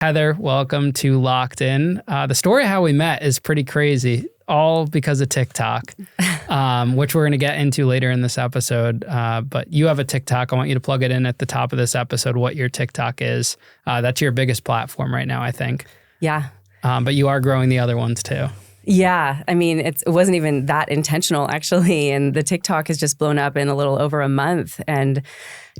Heather, welcome to Locked In. The story of how we met is pretty crazy, all because of TikTok, which we're going to get into later in this episode. But you have a TikTok. I want you to plug it in at the top of this episode, what your TikTok is. That's your biggest platform right now, I think. Yeah. But you are growing the other ones too. Yeah. I mean, it wasn't even that intentional, actually. And the TikTok has just blown up in a little over a month. And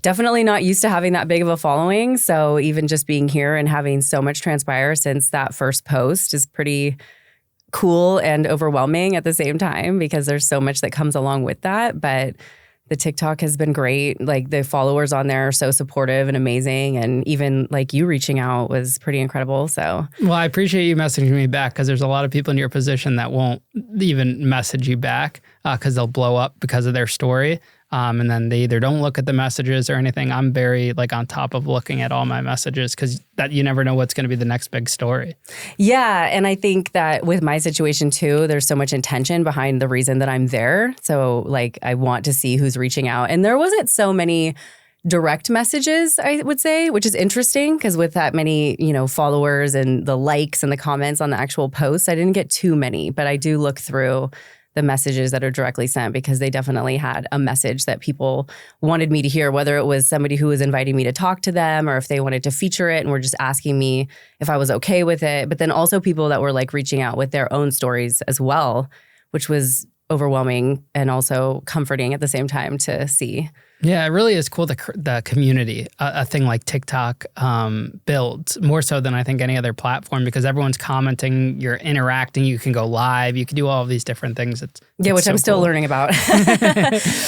definitely not used to having that big of a following. So even just being here and having so much transpire since that first post is pretty cool and overwhelming at the same time because there's so much that comes along with that. But the TikTok has been great. Like the followers on there are so supportive and amazing. And even like you reaching out was pretty incredible. So, well, I appreciate you messaging me back because there's a lot of people in your position that won't even message you back because they'll blow up because of their story. And then they either don't look at the messages or anything. I'm very like on top of looking at all my messages because that you never know what's going to be the next big story. Yeah. And I think that with my situation too, there's so much intention behind the reason that I'm there. So like I want to see who's reaching out. And there wasn't so many direct messages, I would say, which is interesting because with that many, followers and the likes and the comments on the actual posts, I didn't get too many, but I do look through the messages that are directly sent because they definitely had a message that people wanted me to hear, whether it was somebody who was inviting me to talk to them or if they wanted to feature it and were just asking me if I was okay with it. But then also people that were like reaching out with their own stories as well, which was overwhelming and also comforting at the same time to see. Yeah, it really is cool, the community, a thing like TikTok builds, more so than I think any other platform because everyone's commenting, you're interacting, you can go live, you can do all of these different things. Which so I'm still learning about.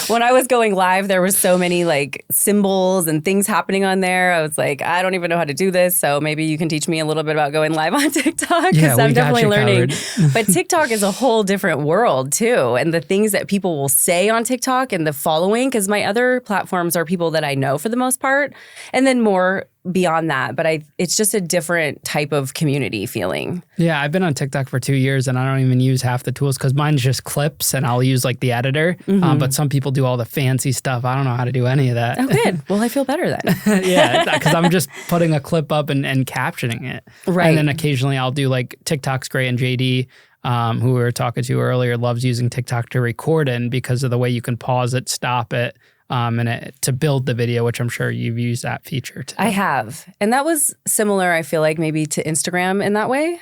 When I was going live, there were so many like symbols and things happening on there. I was like, I don't even know how to do this, so maybe you can teach me a little bit about going live on TikTok because I'm definitely learning. But TikTok is a whole different world too, and the things that people will say on TikTok and the following, because my other platforms are people that I know for the most part, and then more beyond that. But it's just a different type of community feeling. Yeah, I've been on TikTok for 2 years and I don't even use half the tools because mine's just clips and I'll use like the editor. Mm-hmm. But some people do all the fancy stuff. I don't know how to do any of that. Oh, good. Well, I feel better then. Yeah, because I'm just putting a clip up and captioning it. Right. And then occasionally I'll do like TikTok's great, and JD, who we were talking to earlier, loves using TikTok to record in because of the way you can pause it, stop it, and to build the video, which I'm sure you've used that feature too. I have. And that was similar, I feel like, maybe to Instagram in that way.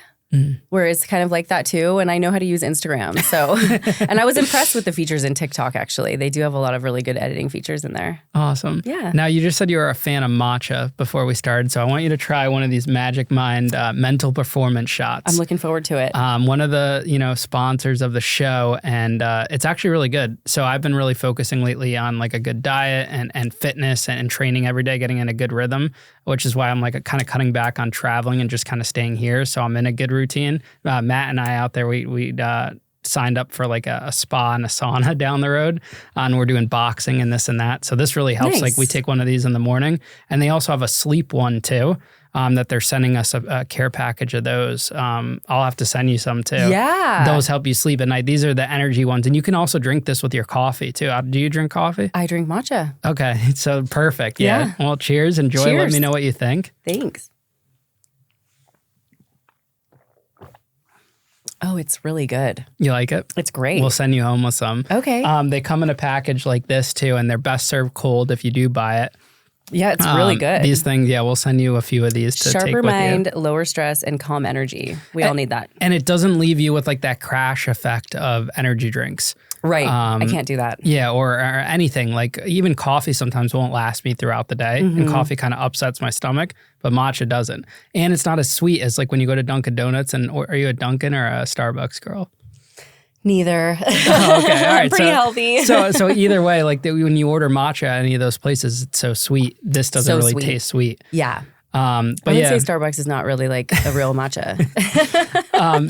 Where it's kind of like that too. And I know how to use Instagram. So, and I was impressed with the features in TikTok, actually. They do have a lot of really good editing features in there. Awesome. Yeah. Now, you just said you were a fan of matcha before we started. So I want you to try one of these Magic Mind mental performance shots. I'm looking forward to it. One of the, sponsors of the show, and it's actually really good. So I've been really focusing lately on like a good diet and fitness and training every day, getting in a good rhythm, which is why I'm like kind of cutting back on traveling and just kind of staying here. So I'm in a good routine. Matt and I out there, we signed up for like a spa and a sauna down the road, and we're doing boxing and this and that. So this really helps. Nice. Like we take one of these in the morning, and they also have a sleep one too. That they're sending us a care package of those. I'll have to send you some too. Yeah. Those help you sleep at night. These are the energy ones. And you can also drink this with your coffee too. Do you drink coffee? I drink matcha. Okay. So perfect. Yeah. Well, cheers. Enjoy. Cheers. Let me know what you think. Thanks. Oh, it's really good. You like it? It's great. We'll send you home with some. Okay. They come in a package like this too, and they're best served cold if you do buy it. Yeah, it's really good. These things, we'll send you a few of these to take with you. Sharper mind, lower stress, and calm energy. We all need that. And it doesn't leave you with like that crash effect of energy drinks. Right. I can't do that. Yeah, or anything. Like even coffee sometimes won't last me throughout the day. And coffee kind of upsets my stomach, but matcha doesn't. And it's not as sweet as like when you go to Dunkin' Donuts. Are you a Dunkin' or a Starbucks girl? Neither. Oh, okay. All right. I'm pretty healthy. so either way, like when you order matcha at any of those places, it's so sweet. This doesn't really taste sweet. Yeah. But I would say Starbucks is not really like a real matcha.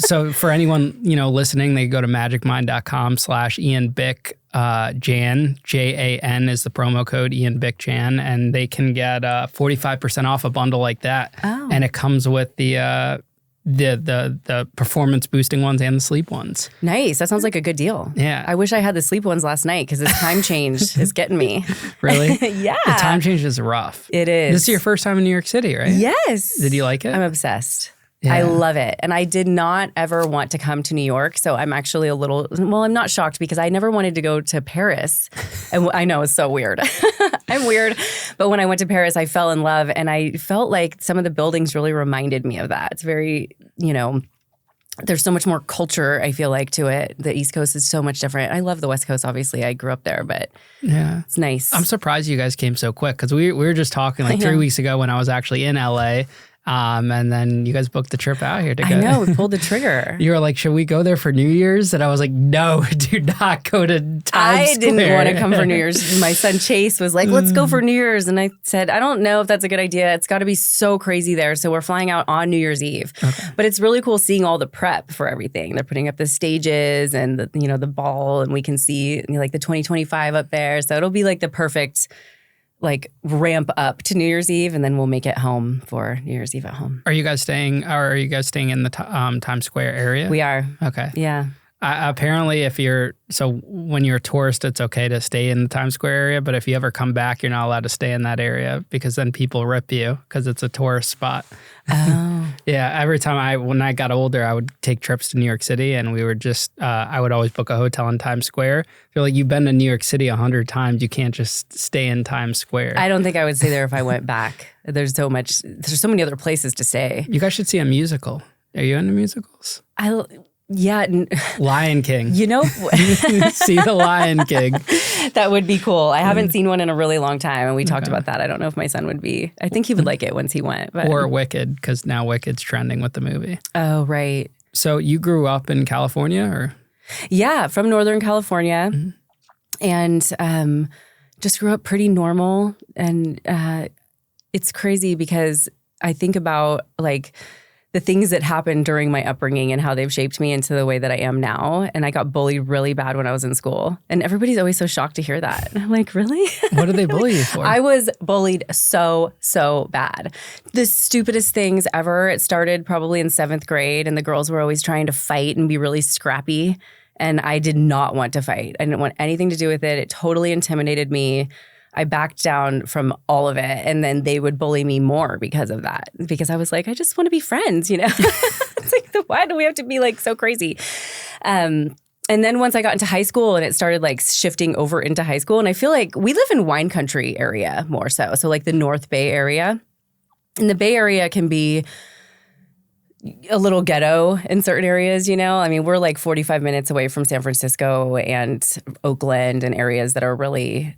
So for anyone, listening, they go to magicmind.com/Ian Bick Jan, Jan is the promo code, Ian Bick Jan, and they can get 45% off a bundle like that. Oh. And it comes with the the performance boosting ones and the sleep ones. Nice. That sounds like a good deal. Yeah. I wish I had the sleep ones last night because this time change is getting me. Really? Yeah. The time change is rough. It is. This is your first time in New York City, right? Yes. Did you like it? I'm obsessed. Yeah. I love it. And I did not ever want to come to New York. So I'm actually I'm not shocked because I never wanted to go to Paris. And I know it's so weird. I'm weird. But when I went to Paris, I fell in love. And I felt like some of the buildings really reminded me of that. It's very, there's so much more culture, I feel like, to it. The East Coast is so much different. I love the West Coast, obviously. I grew up there, but yeah, it's nice. I'm surprised you guys came so quick because we were just talking like 3 weeks ago when I was actually in LA. And then you guys booked the trip out here to go. I know, we pulled the trigger. You were like, should we go there for New Year's? And I was like, no, do not go to Times Square. Didn't want to come for New Year's. My son Chase was like, let's go for New Year's. And I said, I don't know if that's a good idea. It's got to be so crazy there. So we're flying out on New Year's Eve. Okay. But it's really cool seeing all the prep for everything. They're putting up the stages and the ball, and we can see like the 2025 up there. So it'll be like the perfect ramp up to New Year's Eve, and then we'll make it home for New Year's Eve at home. Are you guys staying in the Times Square area? We are. Okay. Yeah. Apparently, when you're a tourist, it's okay to stay in the Times Square area. But if you ever come back, you're not allowed to stay in that area because then people rip you because it's a tourist spot. Oh. Yeah. Every time when I got older, I would take trips to New York City, and we were I would always book a hotel in Times Square. They're like, you've been to New York City 100 times. You can't just stay in Times Square. I don't think I would stay there if I went back. There's so many other places to stay. You guys should see a musical. Are you into musicals? Yeah. Lion King. See the Lion King. That would be cool. I haven't seen one in a really long time, and we talked about that. I don't know if my son would be. I think he would like it once he went. But. Or Wicked, because now Wicked's trending with the movie. Oh, right. So you grew up in California, or? Yeah, from Northern California, and just grew up pretty normal. And it's crazy because I think about the things that happened during my upbringing and how they've shaped me into the way that I am now. And I got bullied really bad when I was in school. And everybody's always so shocked to hear that. And I'm like, really? What did they bully you for? I was bullied so bad. The stupidest things ever. It started probably in 7th grade, and the girls were always trying to fight and be really scrappy. And I did not want to fight. I didn't want anything to do with it. It totally intimidated me. I backed down from all of it, and then they would bully me more because of that. Because I was like, I just want to be friends, It's like, why do we have to be so crazy? And then once I got into high school, and it started shifting over into high school, and I feel like we live in wine country area more so. So the North Bay area, and the Bay Area can be a little ghetto in certain areas, I mean, we're 45 minutes away from San Francisco and Oakland and areas that are really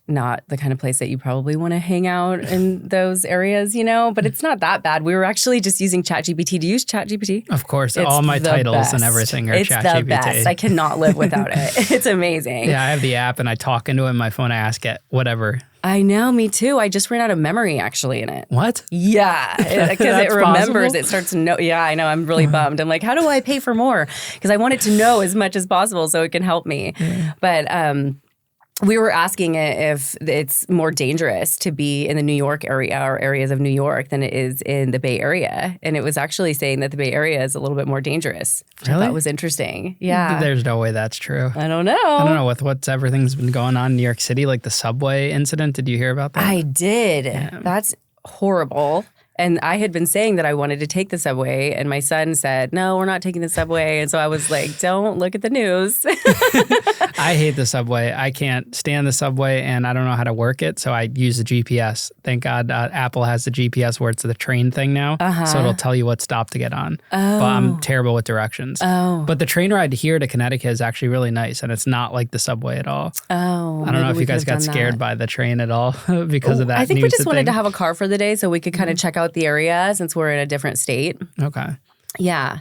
not the kind of place that you probably want to hang out in those areas, but it's not that bad. We were actually just using ChatGPT. Do you use ChatGPT? Of course. All my titles best. And everything are ChatGPT. It's the best. I cannot live without it. It's amazing. Yeah, I have the app and I talk into it on my phone. I ask it whatever. I know, me too. I just ran out of memory actually in it. What? Yeah, because it remembers. Possible? It starts to know. Yeah, I know. I'm really bummed. I'm like, how do I pay for more? Because I want it to know as much as possible so it can help me. Yeah. But we were asking it if it's more dangerous to be in the New York area or areas of New York than it is in the Bay Area. And it was actually saying that the Bay Area is a little bit more dangerous, which I thought was interesting. Yeah. There's no way that's true. I don't know. I don't know. With what's everything's been going on in New York City, the subway incident. Did you hear about that? I did. Yeah. That's horrible. And I had been saying that I wanted to take the subway, and my son said, no, we're not taking the subway. And so I was like, don't look at the news. I hate the subway. I can't stand the subway, and I don't know how to work it, so I use the GPS. Thank God Apple has the GPS where it's the train thing now, so it'll tell you what stop to get on. Oh. But I'm terrible with directions. Oh. But the train ride here to Connecticut is actually really nice, and it's not like the subway at all. Oh, I don't know if you guys got scared by the train at all because of that. I think we just wanted to have a car for the day so we could kind of check out the area since we're in a different state. Okay. Yeah.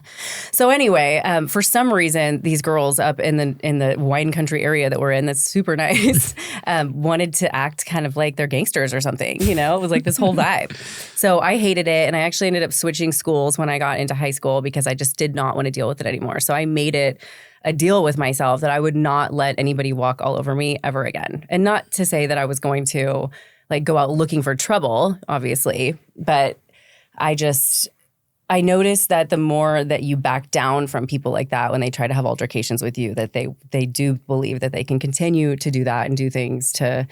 So anyway, for some reason, these girls up in the wine country area that we're in, that's super nice, wanted to act kind of like they're gangsters or something. It was this whole vibe. So I hated it, and I actually ended up switching schools when I got into high school because I just did not want to deal with it anymore. So I made it a deal with myself that I would not let anybody walk all over me ever again. And not to say that I was going to go out looking for trouble, obviously, but I I noticed that the more that you back down from people like that when they try to have altercations with you, that they do believe that they can continue to do that and do things to,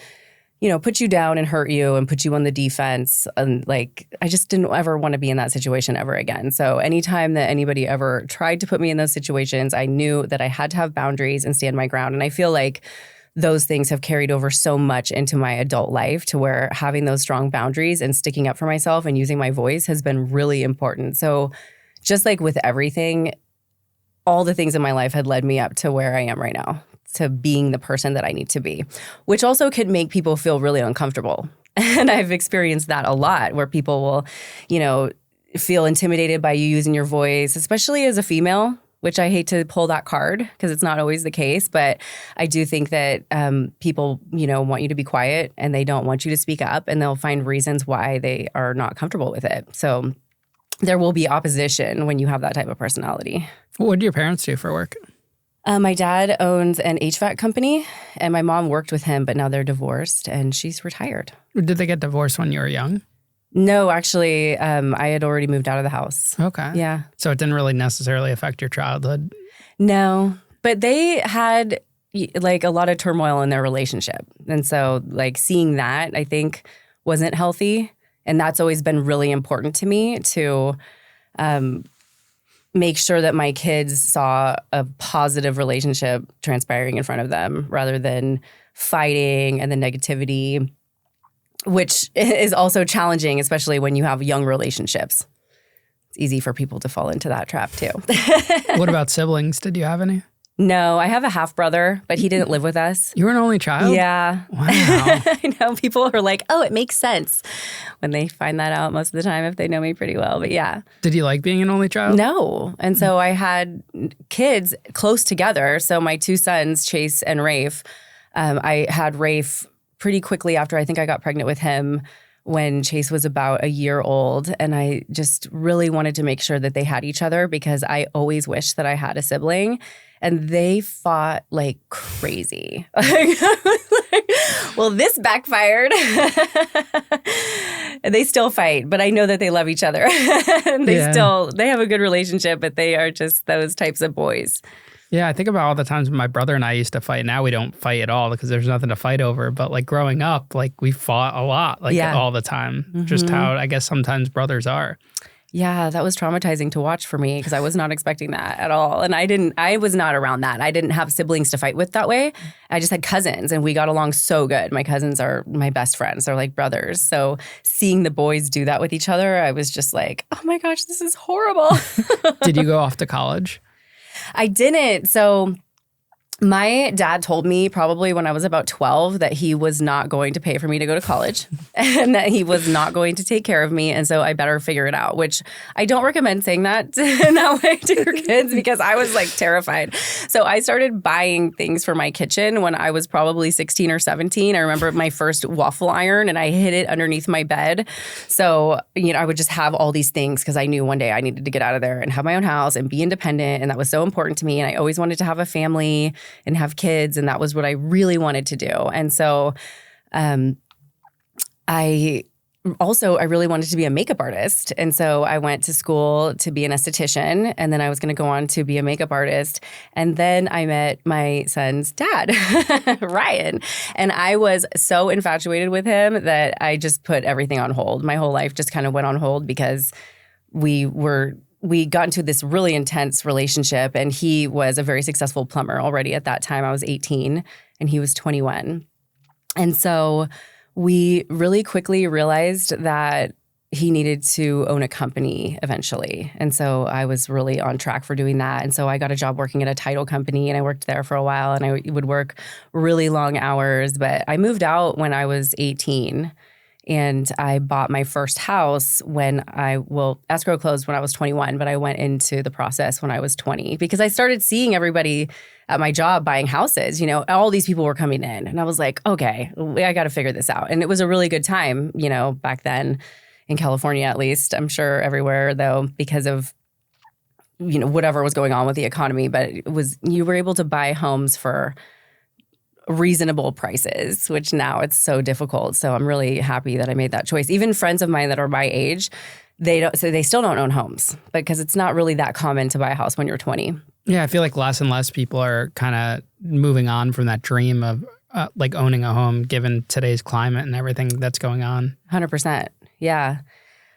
put you down and hurt you and put you on the defense. And like, I just didn't ever want to be in that situation ever again. So anytime that anybody ever tried to put me in those situations, I knew that I had to have boundaries and stand my ground. And I feel like those things have carried over so much into my adult life to where having those strong boundaries and sticking up for myself and using my voice has been really important. So just like with everything, all the things in my life had led me up to where I am right now, to being the person that I need to be, which also can make people feel really uncomfortable. And I've experienced that a lot where people will, feel intimidated by you using your voice, especially as a female, which I hate to pull that card because it's not always the case. But I do think that people, want you to be quiet and they don't want you to speak up, and they'll find reasons why they are not comfortable with it. So there will be opposition when you have that type of personality. What do your parents do for work? My dad owns an HVAC company, and my mom worked with him, but now they're divorced and she's retired. Did they get divorced when you were young? No, actually, I had already moved out of the house. Okay. Yeah. So it didn't really necessarily affect your childhood? No, but they had like a lot of turmoil in their relationship. And so like seeing that, I think, wasn't healthy. And that's always been really important to me to make sure that my kids saw a positive relationship transpiring in front of them rather than fighting and the negativity, which is also challenging, especially when you have young relationships. It's easy for people to fall into that trap too. What about siblings? Did you have any? No, I have a half brother, but he didn't live with us. You were an only child? Yeah. Wow. I know people are like, oh, it makes sense when they find that out most of the time if they know me pretty well. But yeah. Did you like being an only child? No. And so I had kids close together. So my two sons, Chase and Rafe, I had Rafe pretty quickly after I think I got pregnant with him when Chase was about a year old. And I just really wanted to make sure that they had each other because I always wished that I had a sibling. And they fought like crazy. Well, this backfired. They still fight, but I know that they love each other. They have a good relationship, but they are just those types of boys. Yeah, I think about all the times my brother and I used to fight. Now we don't fight at all because there's nothing to fight over. But like growing up, like we fought a lot, all the time. Mm-hmm. Just how I guess sometimes brothers are. Yeah, that was traumatizing to watch for me because I was not expecting that at all. And I was not around that. I didn't have siblings to fight with that way. I just had cousins and we got along so good. My cousins are my best friends. They're like brothers. So seeing the boys do that with each other, I was just like, oh my gosh, this is horrible. Did you go off to college? I didn't. So my dad told me probably when I was about 12 that he was not going to pay for me to go to college and that he was not going to take care of me. And so I better figure it out, which I don't recommend saying that in that way to your kids because I was like terrified. So I started buying things for my kitchen when I was probably 16 or 17. I remember my first waffle iron and I hid it underneath my bed. So, I would just have all these things because I knew one day I needed to get out of there and have my own house and be independent. And that was so important to me. And I always wanted to have a family and have kids. And that was what I really wanted to do. And so I really wanted to be a makeup artist. And so I went to school to be an esthetician. And then I was going to go on to be a makeup artist. And then I met my son's dad, Ryan. And I was so infatuated with him that I just put everything on hold. My whole life just kind of went on hold because we got into this really intense relationship, and he was a very successful plumber already at that time. I was 18 and he was 21. And so we really quickly realized that he needed to own a company eventually. And so I was really on track for doing that. And so I got a job working at a title company, and I worked there for a while, and I would work really long hours. But I moved out when I was 18. And I bought my first house escrow closed when I was 21, but I went into the process when I was 20 because I started seeing everybody at my job buying houses. All these people were coming in and I was like, okay, I got to figure this out. And it was a really good time, back then in California, at least. I'm sure everywhere though, because of, whatever was going on with the economy, but you were able to buy homes for reasonable prices, which now it's so difficult. So I'm really happy that I made that choice. Even friends of mine that are my age, they still don't own homes because it's not really that common to buy a house when you're 20. Yeah, I feel like less and less people are kind of moving on from that dream of like owning a home given today's climate and everything that's going on. 100%. Yeah.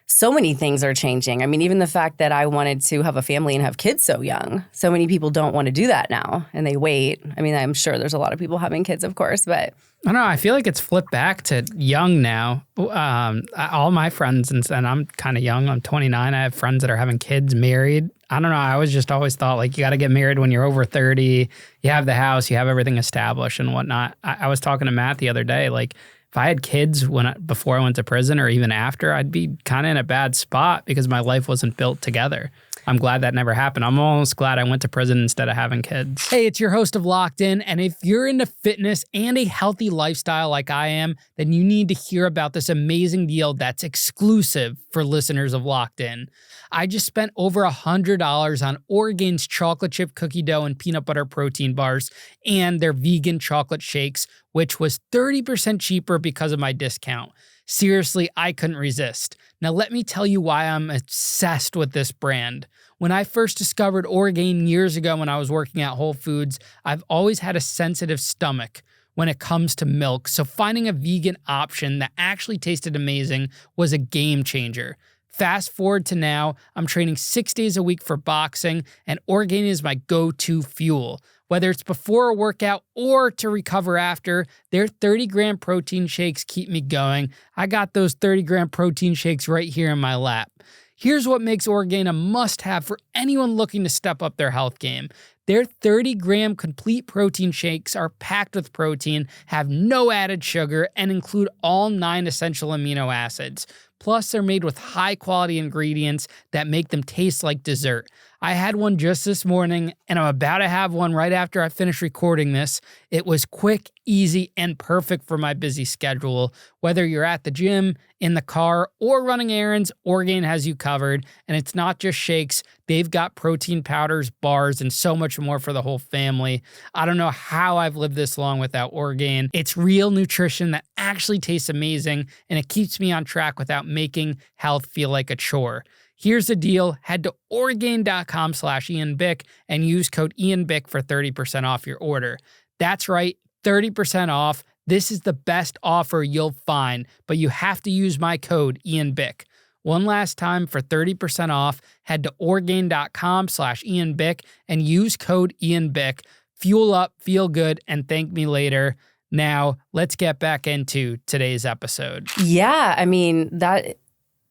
So many things are changing. I mean, even the fact that I wanted to have a family and have kids so young. So many people don't want to do that now and they wait. I mean, I'm sure there's a lot of people having kids, of course, but I don't know. I feel like it's flipped back to young now. All my friends, and I'm kind of young. I'm 29. I have friends that are having kids, married. I don't know. I always thought like you got to get married when you're over 30. You have the house, you have everything established and whatnot. I was talking to Matt the other day, like if I had kids before I went to prison or even after, I'd be kind of in a bad spot because my life wasn't built together. I'm glad that never happened. I'm almost glad I went to prison instead of having kids. Hey, it's your host of Locked In, and if you're into fitness and a healthy lifestyle like I am, then you need to hear about this amazing deal that's exclusive for listeners of Locked In. I just spent over $100 on Orgain's chocolate chip cookie dough and peanut butter protein bars and their vegan chocolate shakes, which was 30% cheaper because of my discount. Seriously, I couldn't resist. Now let me tell you why I'm obsessed with this brand. When I first discovered Orgain years ago when I was working at Whole Foods, I've always had a sensitive stomach when it comes to milk, so finding a vegan option that actually tasted amazing was a game changer. Fast forward to now, I'm training 6 days a week for boxing, and Orgain is my go-to fuel. Whether it's before a workout or to recover after, their 30-gram protein shakes keep me going. I got those 30-gram protein shakes right here in my lap. Here's what makes Orgain a must-have for anyone looking to step up their health game. Their 30-gram complete protein shakes are packed with protein, have no added sugar, and include all 9 essential amino acids. Plus, they're made with high-quality ingredients that make them taste like dessert. I had one just this morning, and I'm about to have one right after I finish recording this. It was quick, easy, and perfect for my busy schedule. Whether you're at the gym, in the car, or running errands, Orgain has you covered. And it's not just shakes. They've got protein powders, bars, and so much more for the whole family. I don't know how I've lived this long without Orgain. It's real nutrition that actually tastes amazing, and it keeps me on track without making health feel like a chore. Here's the deal. Head to Orgain.com/IanBick and use code IanBick for 30% off your order. That's right, 30% off. This is the best offer you'll find, but you have to use my code IanBick. One last time for 30% off, head to Orgain.com/IanBick and use code IanBick. Fuel up, feel good, and thank me later. Now, let's get back into today's episode. yeah, I mean, that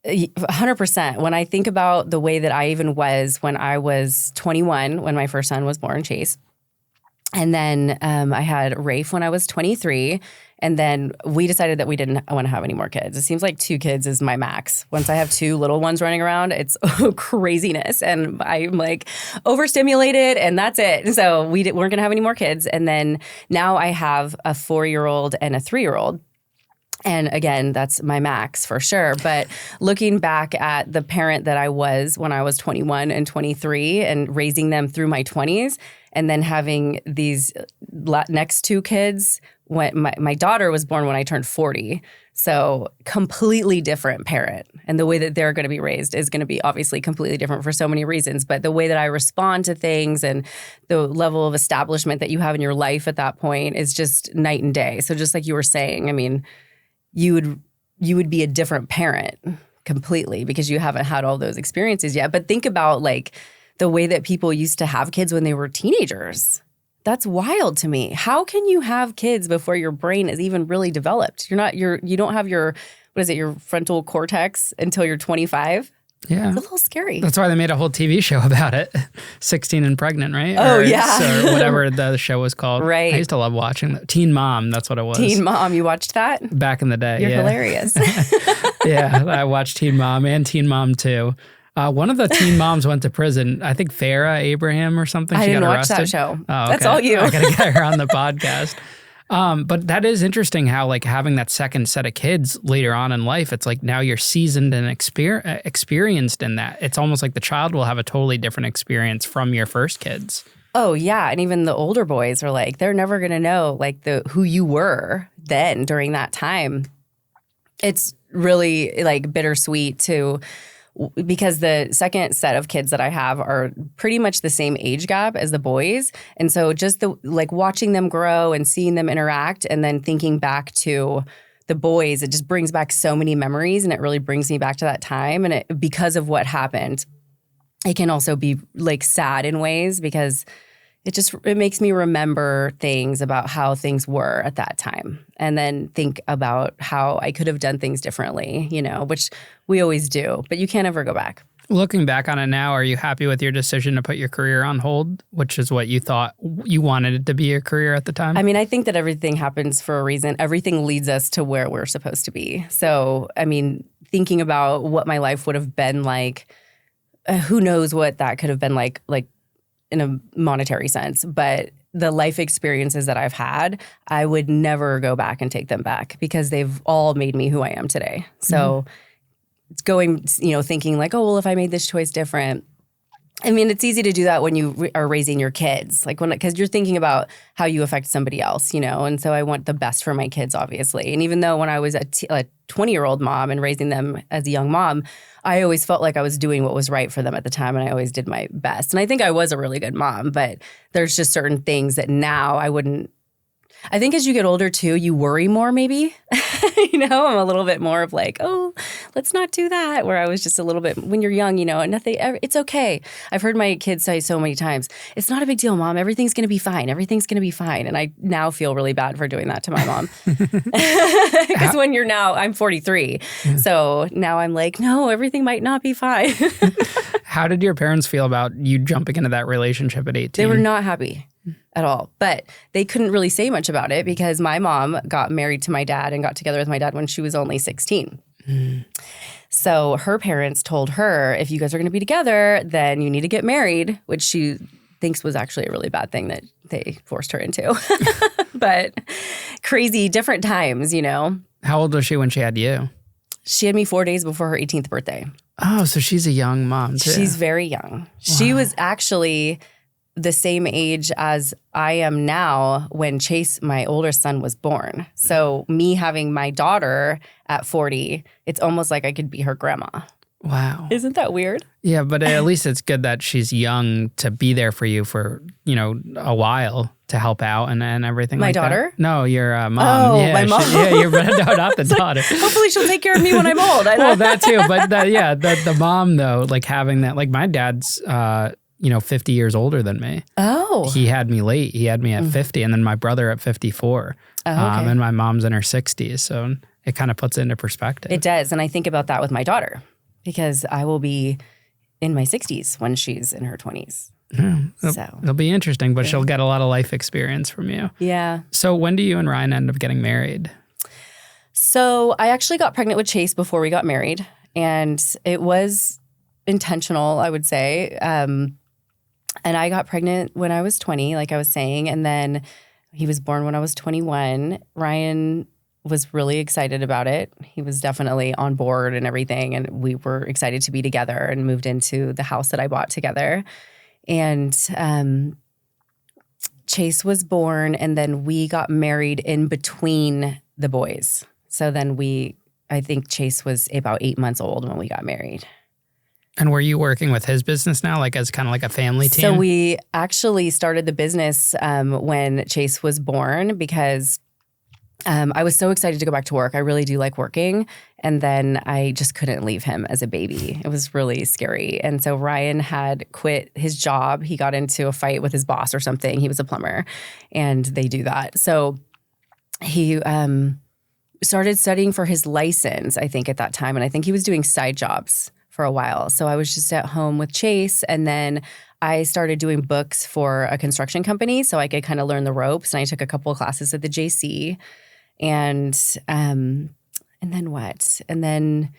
100%. When I think about the way that I even was when I was 21, when my first son was born, Chase, and then I had Rafe when I was 23, and then we decided that we didn't want to have any more kids. It seems like 2 kids is my max. Once I have 2 little ones running around, it's craziness, and I'm like overstimulated, and that's it. So weren't going to have any more kids, and then now I have a 4-year-old and a 3-year-old. And again, that's my max for sure. But looking back at the parent that I was when I was 21 and 23 and raising them through my 20s, and then having these next 2 kids, when my daughter was born when I turned 40. So completely different parent. And the way that they're going to be raised is going to be obviously completely different for so many reasons. But the way that I respond to things and the level of establishment that you have in your life at that point is just night and day. So just like you were saying, I mean, you would be a different parent completely because you haven't had all those experiences yet. But think about like the way that people used to have kids when they were teenagers. That's wild to me. How can you have kids before your brain is even really developed? You don't have your frontal cortex until you're 25. Yeah. It's a little scary. That's why they made a whole TV show about it. 16 and Pregnant, right? Oh, yeah. Or whatever the show was called. Right. I used to love watching that. Teen Mom, that's what it was. Teen Mom, you watched that? Back in the day, You're yeah. hilarious. Yeah, I watched Teen Mom and Teen Mom 2. One of the teen moms went to prison. I think Farrah Abraham or something. I She didn't got watch arrested. that show. Oh, okay. That's all you. I got to get her on the podcast. But that is interesting how like having that second set of kids later on in life, it's like now you're seasoned and experienced in that. It's almost like the child will have a totally different experience from your first kids. Oh, yeah. And even the older boys are like, they're never going to know like who you were then during that time. It's really like bittersweet to because the second set of kids that I have are pretty much the same age gap as the boys. And so just watching them grow and seeing them interact and then thinking back to the boys, it just brings back so many memories, and it really brings me back to that time. And because of what happened, it can also be like sad in ways because it makes me remember things about how things were at that time, and then think about how I could have done things differently, which we always do, but you can't ever go back. Looking back on it now, are you happy with your decision to put your career on hold, which is what you thought you wanted it to be your career at the time? I mean, I think that everything happens for a reason. Everything leads us to where we're supposed to be. So, I mean, thinking about what my life would have been like, who knows what that could have been like in a monetary sense. But the life experiences that I've had, I would never go back and take them back because they've all made me who I am today. So it's going, thinking like, oh, well, if I made this choice different. I mean, it's easy to do that when you are raising your kids, because you're thinking about how you affect somebody else, and so I want the best for my kids, obviously. And even though when I was a 20-year-old mom and raising them as a young mom, I always felt like I was doing what was right for them at the time, and I always did my best. And I think I was a really good mom, but there's just certain things that now I wouldn't. I think as you get older too, you worry more maybe. I'm a little bit more of like, oh, let's not do that. Where I was just a little bit, when you're young, nothing, it's okay. I've heard my kids say so many times, it's not a big deal, Mom. Everything's going to be fine. Everything's going to be fine. And I now feel really bad for doing that to my mom. Because I'm 43. Yeah. So now I'm like, no, everything might not be fine. How did your parents feel about you jumping into that relationship at 18? They were not happy at all. But they couldn't really say much about it because my mom got married to my dad and got together with my dad when she was only 16. So her parents told her, if you guys are going to be together, then you need to get married, which she thinks was actually a really bad thing that they forced her into. But crazy, different times, How old was she when she had you? She had me 4 days before her 18th birthday. Oh, so she's a young mom too. She's very young. Wow. She was actually the same age as I am now when Chase, my older son, was born. So me having my daughter at 40, it's almost like I could be her grandma. Wow. Isn't that weird? Yeah, but at least it's good that she's young to be there for you for, a while to help out and everything my like daughter? That. No, your mom. Oh, yeah, my mom. Not the daughter. Hopefully she'll take care of me when I'm old. Well, that too. But the mom, though, like having that, like my dad's 50 years older than me. Oh. He had me late. He had me at 50 and then my brother at 54. Oh, okay. And my mom's in her 60s. So it kind of puts it into perspective. It does. And I think about that with my daughter because I will be in my 60s when she's in her 20s. It'll be interesting, but she'll get a lot of life experience from you. Yeah. So when do you and Ryan end up getting married? So I actually got pregnant with Chase before we got married. And it was intentional, I would say. And I got pregnant when I was 20, like I was saying, and then he was born when I was 21. Ryan was really excited about it. He was definitely on board and everything, and we were excited to be together and moved into the house that I bought together. And Chase was born, and then we got married in between the boys. So then I think Chase was about 8 months old when we got married. And were you working with his business now, like as kind of like a family team? So we actually started the business when Chase was born because I was so excited to go back to work. I really do like working. And then I just couldn't leave him as a baby. It was really scary. And so Ryan had quit his job. He got into a fight with his boss or something. He was a plumber and they do that. So he started studying for his license, I think, at that time. And I think he was doing side jobs for a while. So I was just at home with Chase, and then I started doing books for a construction company so I could kind of learn the ropes. And I took a couple of classes at the JC. And then what? And then,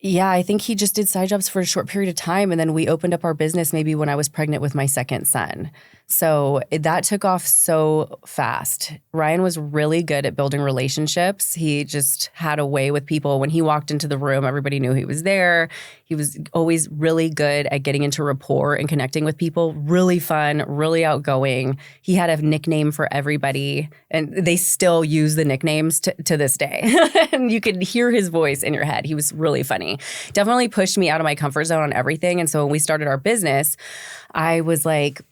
yeah, I think he just did side jobs for a short period of time. And then we opened up our business maybe when I was pregnant with my second son. So that took off so fast. Ryan was really good at building relationships. He just had a way with people. When he walked into the room, everybody knew he was there. He was always really good at getting into rapport and connecting with people. Really fun, really outgoing. He had a nickname for everybody, and they still use the nicknames to this day. And you could hear his voice in your head. He was really funny. Definitely pushed me out of my comfort zone on everything. And so when we started our business, I was like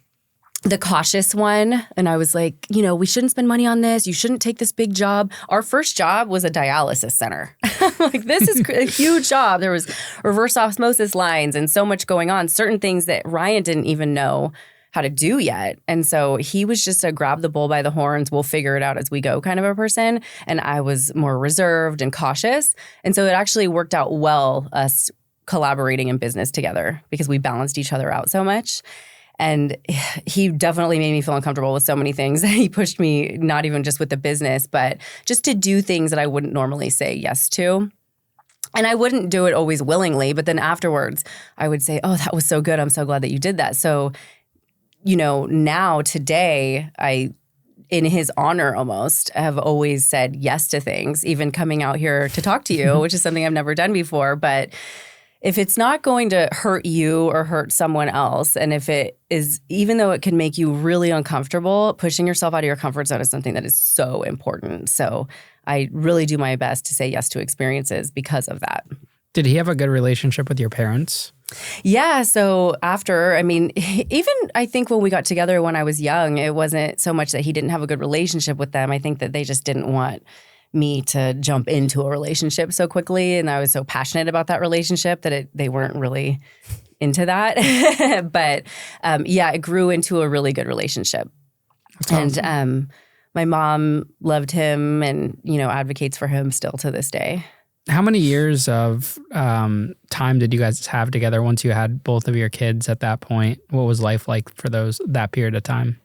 the cautious one. And I was like, we shouldn't spend money on this. You shouldn't take this big job. Our first job was a dialysis center. Like, this is a huge job. There was reverse osmosis lines and so much going on. Certain things that Ryan didn't even know how to do yet. And so he was just a grab the bull by the horns, we'll figure it out as we go kind of a person. And I was more reserved and cautious. And so it actually worked out well, us collaborating in business together, because we balanced each other out so much. And he definitely made me feel uncomfortable with so many things. He pushed me, not even just with the business, but just to do things that I wouldn't normally say yes to. And I wouldn't do it always willingly, but then afterwards I would say, oh, that was so good. I'm so glad that you did that. So, now today, in his honor almost, have always said yes to things, even coming out here to talk to you, which is something I've never done before. But if it's not going to hurt you or hurt someone else, and if it is, even though it can make you really uncomfortable, pushing yourself out of your comfort zone is something that is so important. So I really do my best to say yes to experiences because of that. Did he have a good relationship with your parents? Yeah. So after, even I think when we got together when I was young, it wasn't so much that he didn't have a good relationship with them. I think that they just didn't want me to jump into a relationship so quickly. And I was so passionate about that relationship that they weren't really into that. But it grew into a really good relationship. That's awesome. And my mom loved him and, advocates for him still to this day. How many years of time did you guys have together once you had both of your kids at that point? What was life like for that period of time?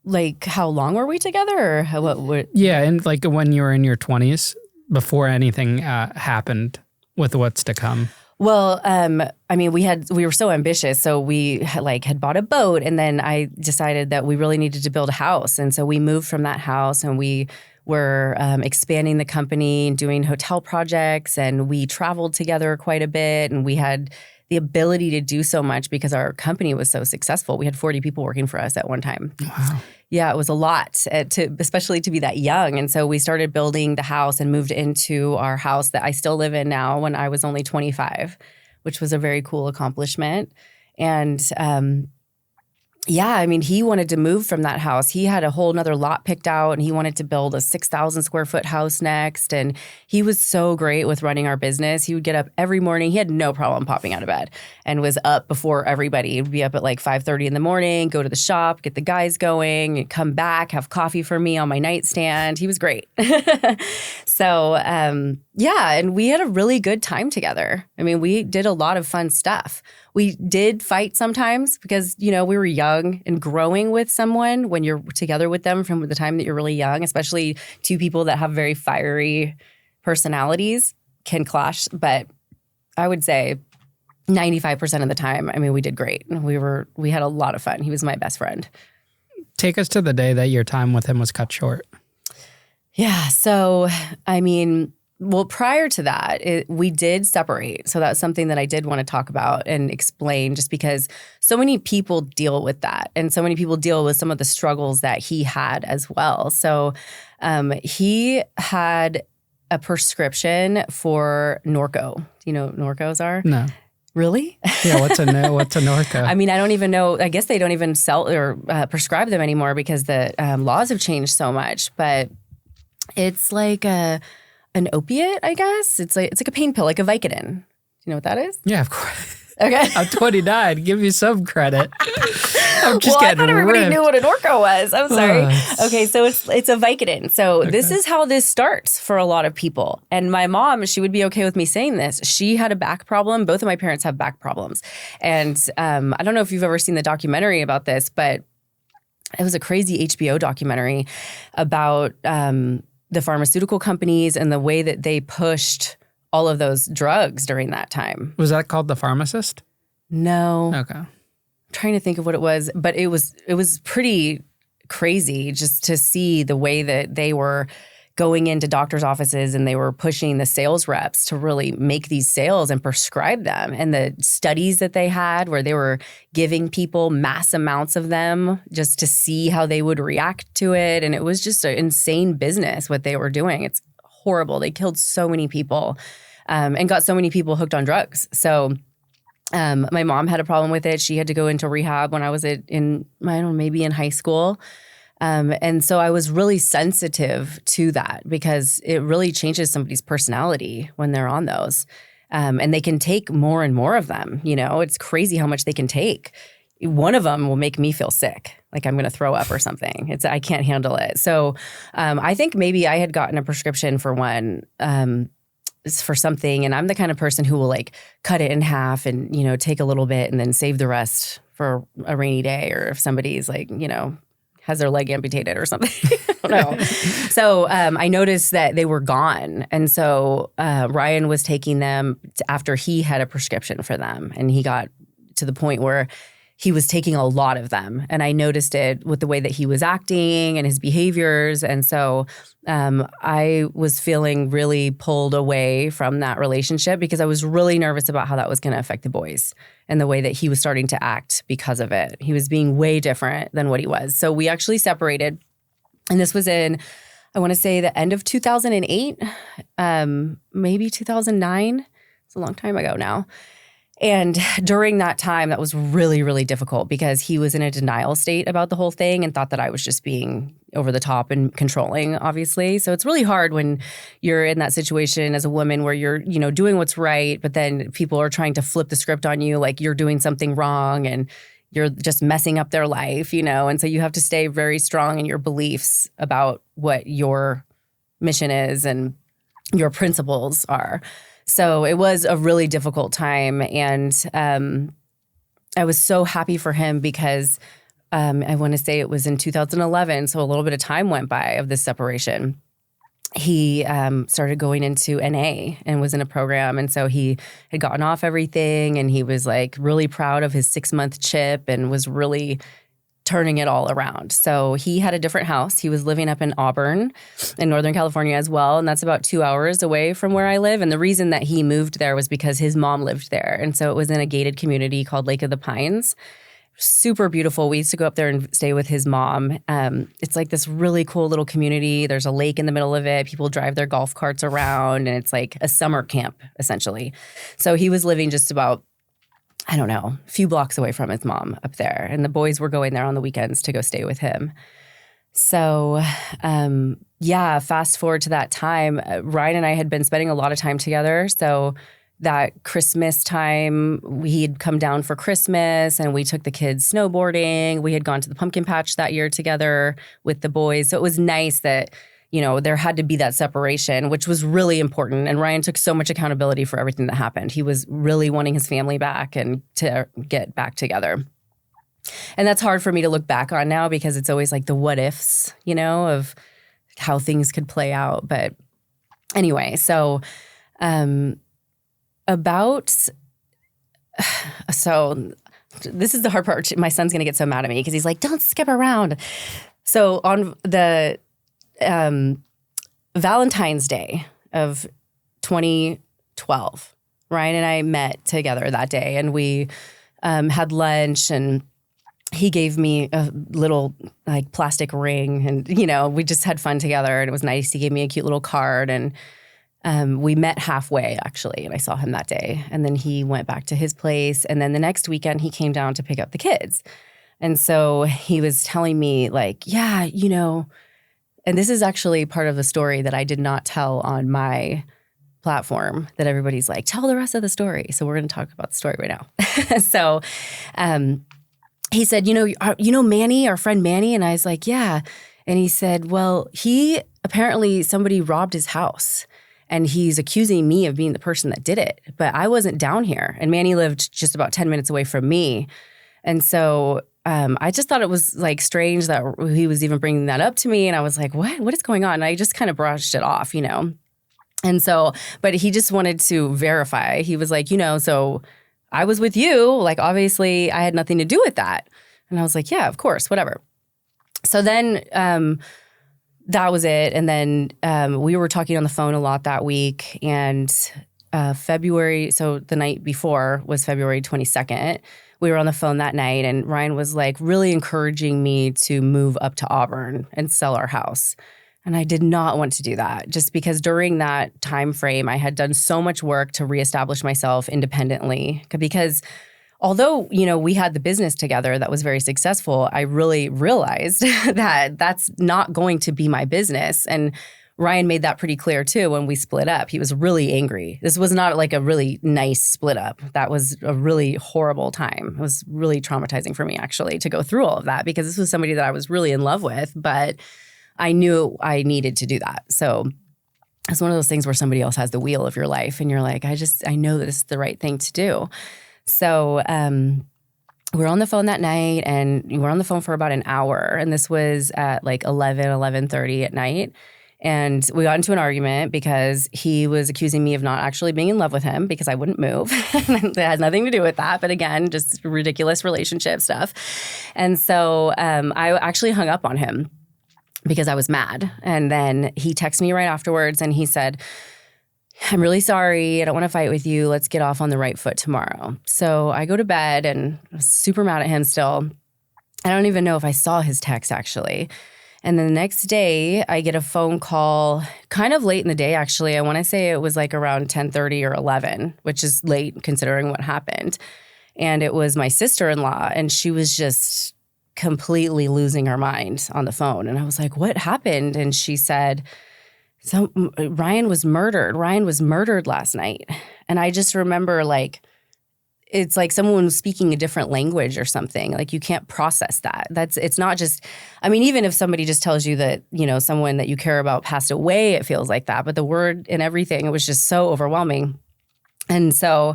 Like, how long were we together? Or what? Yeah, and like when you were in your 20s, before anything happened with what's to come. Well, we were so ambitious. So we had bought a boat, and then I decided that we really needed to build a house. And so we moved from that house, and we were expanding the company and doing hotel projects, and we traveled together quite a bit, and we had the ability to do so much because our company was so successful. We had 40 people working for us at one time. Wow. Yeah, it was a lot, especially to be that young. And so we started building the house and moved into our house that I still live in now when I was only 25, which was a very cool accomplishment. And he wanted to move from that house. He had a whole nother lot picked out, and he wanted to build a 6,000 square foot house next. And he was so great with running our business. He would get up every morning. He had no problem popping out of bed and was up before everybody. He'd be up at like 5:30 in the morning, go to the shop, get the guys going, come back, have coffee for me on my nightstand. He was great. So, and we had a really good time together. We did a lot of fun stuff. We did fight sometimes because, we were young, and growing with someone when you're together with them from the time that you're really young, especially two people that have very fiery personalities, can clash. But I would say 95% of the time, we did great. We had a lot of fun. He was my best friend. Take us to the day that your time with him was cut short. Yeah. So, well, prior to that, we did separate. So that's something that I did want to talk about and explain, just because so many people deal with that, and so many people deal with some of the struggles that he had as well. So he had a prescription for Norco. Do you know what Norcos are? No. Really? Yeah, what's a Norco? I don't even know. I guess they don't even sell or prescribe them anymore because the laws have changed so much. But it's like an opiate, I guess. It's like a pain pill, like a Vicodin. Do you know what that is? Yeah, of course. Okay. I'm 29. Give me some credit. I'm just I thought everybody knew what a Norco was. I'm sorry. Oh. Okay, so it's a Vicodin. So This is how this starts for a lot of people. And my mom, she would be okay with me saying this. She had a back problem. Both of my parents have back problems. And I don't know if you've ever seen the documentary about this, but it was a crazy HBO documentary about the pharmaceutical companies and the way that they pushed all of those drugs during that time. Was that called The Pharmacist? No. Okay. I'm trying to think of what it was, but it was pretty crazy just to see the way that they were going into doctors' offices and they were pushing the sales reps to really make these sales and prescribe them. And the studies that they had where they were giving people mass amounts of them just to see how they would react to it. And it was just an insane business what they were doing. It's horrible. They killed so many people and got so many people hooked on drugs. So my mom had a problem with it. She had to go into rehab when I was maybe in high school. And so I was really sensitive to that because it really changes somebody's personality when they're on those. And they can take more and more of them. It's crazy how much they can take. One of them will make me feel sick, like I'm going to throw up or something. I can't handle it. So I think maybe I had gotten a prescription for one for something. And I'm the kind of person who will like cut it in half and, take a little bit and then save the rest for a rainy day, or if somebody's like, has their leg amputated or something. I don't know. So I noticed that they were gone. And so Ryan was taking them after he had a prescription for them. And he got to the point where he was taking a lot of them. And I noticed it with the way that he was acting and his behaviors. And so I was feeling really pulled away from that relationship because I was really nervous about how that was going to affect the boys and the way that he was starting to act because of it. He was being way different than what he was. So we actually separated. And this was in, I want to say, the end of 2008, maybe 2009. It's a long time ago now. And during that time, that was really, really difficult because he was in a denial state about the whole thing and thought that I was just being over the top and controlling, obviously. So it's really hard when you're in that situation as a woman where you're, doing what's right, but then people are trying to flip the script on you like you're doing something wrong and you're just messing up their life, And so you have to stay very strong in your beliefs about what your mission is and your principles are. So it was a really difficult time, and I was so happy for him because I want to say it was in 2011, so a little bit of time went by of this separation. He started going into NA and was in a program, and so he had gotten off everything, and he was like really proud of his 6-month chip and was really turning it all around. So he had a different house. He was living up in Auburn in Northern California as well. And that's about 2 hours away from where I live. And the reason that he moved there was because his mom lived there. And so it was in a gated community called Lake of the Pines. Super beautiful. We used to go up there and stay with his mom. It's like this really cool little community. There's a lake in the middle of it. People drive their golf carts around, and it's like a summer camp, essentially. So he was living just about, I don't know, a few blocks away from his mom up there. And the boys were going there on the weekends to go stay with him. So, fast forward to that time, Ryan and I had been spending a lot of time together. So that Christmas time, he'd come down for Christmas and we took the kids snowboarding. We had gone to the pumpkin patch that year together with the boys. So it was nice that there had to be that separation, which was really important. And Ryan took so much accountability for everything that happened. He was really wanting his family back and to get back together. And that's hard for me to look back on now because it's always like the what ifs, of how things could play out. But anyway, so so this is the hard part. My son's going to get so mad at me because he's like, don't skip around. So on the Valentine's Day of 2012, Ryan and I met together that day, and we had lunch, and he gave me a little like plastic ring, and we just had fun together, and it was nice. He gave me a cute little card, and we met halfway actually, and I saw him that day, and then he went back to his place, and then the next weekend he came down to pick up the kids, and so he was telling me like, yeah, and this is actually part of the story that I did not tell on my platform that everybody's like, tell the rest of the story. So we're going to talk about the story right now. So he said, Manny, our friend Manny? And I was like, yeah. And he said, well, apparently somebody robbed his house and he's accusing me of being the person that did it. But I wasn't down here. And Manny lived just about 10 minutes away from me. And so I just thought it was like strange that he was even bringing that up to me. And I was like, what is going on? And I just kind of brushed it off, And so, but he just wanted to verify. He was like, so I was with you. Like, obviously I had nothing to do with that. And I was like, yeah, of course, whatever. So then that was it. And then we were talking on the phone a lot that week. And February, so the night before was February 22nd. We were on the phone that night, and Ryan was like really encouraging me to move up to Auburn and sell our house. And I did not want to do that, just because during that time frame, I had done so much work to reestablish myself independently. Because although, you know, we had the business together that was very successful, I really realized that that's not going to be my business. And Ryan made that pretty clear too when we split up. He was really angry. This was not like a really nice split up. That was a really horrible time. It was really traumatizing for me, actually, to go through all of that, because this was somebody that I was really in love with, but I knew I needed to do that. So it's one of those things where somebody else has the wheel of your life and you're like, I know that this is the right thing to do. So we were on the phone that night, and we were on the phone for about an hour. And this was at like 11:30 at night. And we got into an argument because he was accusing me of not actually being in love with him because I wouldn't move. It has nothing to do with that. But again, just ridiculous relationship stuff. And so I actually hung up on him because I was mad. And then he texted me right afterwards and he said, I'm really sorry. I don't want to fight with you. Let's get off on the right foot tomorrow. So I go to bed and I was super mad at him still. I don't even know if I saw his text, actually. And then the next day, I get a phone call kind of late in the day, actually. I want to say it was like around 10:30 or 11, which is late considering what happened. And it was my sister-in-law, and she was just completely losing her mind on the phone. And I was like, what happened? And she said, Ryan was murdered. Ryan was murdered last night. And I just remember, like, it's like someone was speaking a different language or something. Like, you can't process that. It's not just, I mean, even if somebody just tells you that, you know, someone that you care about passed away, it feels like that. But the word and everything, it was just so overwhelming. And so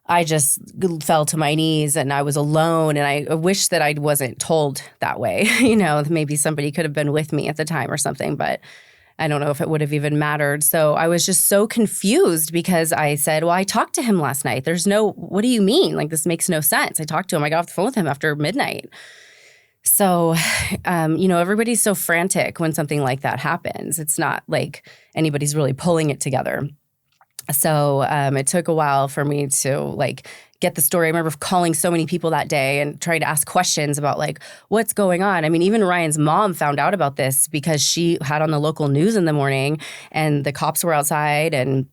I just fell to my knees and I was alone. And I wish that I wasn't told that way. You know, maybe somebody could have been with me at the time or something, but I don't know if it would have even mattered. So I was just so confused because I said, well, I talked to him last night. What do you mean? Like, this makes no sense. I talked to him. I got off the phone with him after midnight. So, you know, everybody's so frantic when something like that happens. It's not like anybody's really pulling it together. So it took a while for me to like get the story. I remember calling so many people that day and trying to ask questions about like what's going on. I mean, even Ryan's mom found out about this because she had on the local news in the morning and the cops were outside and,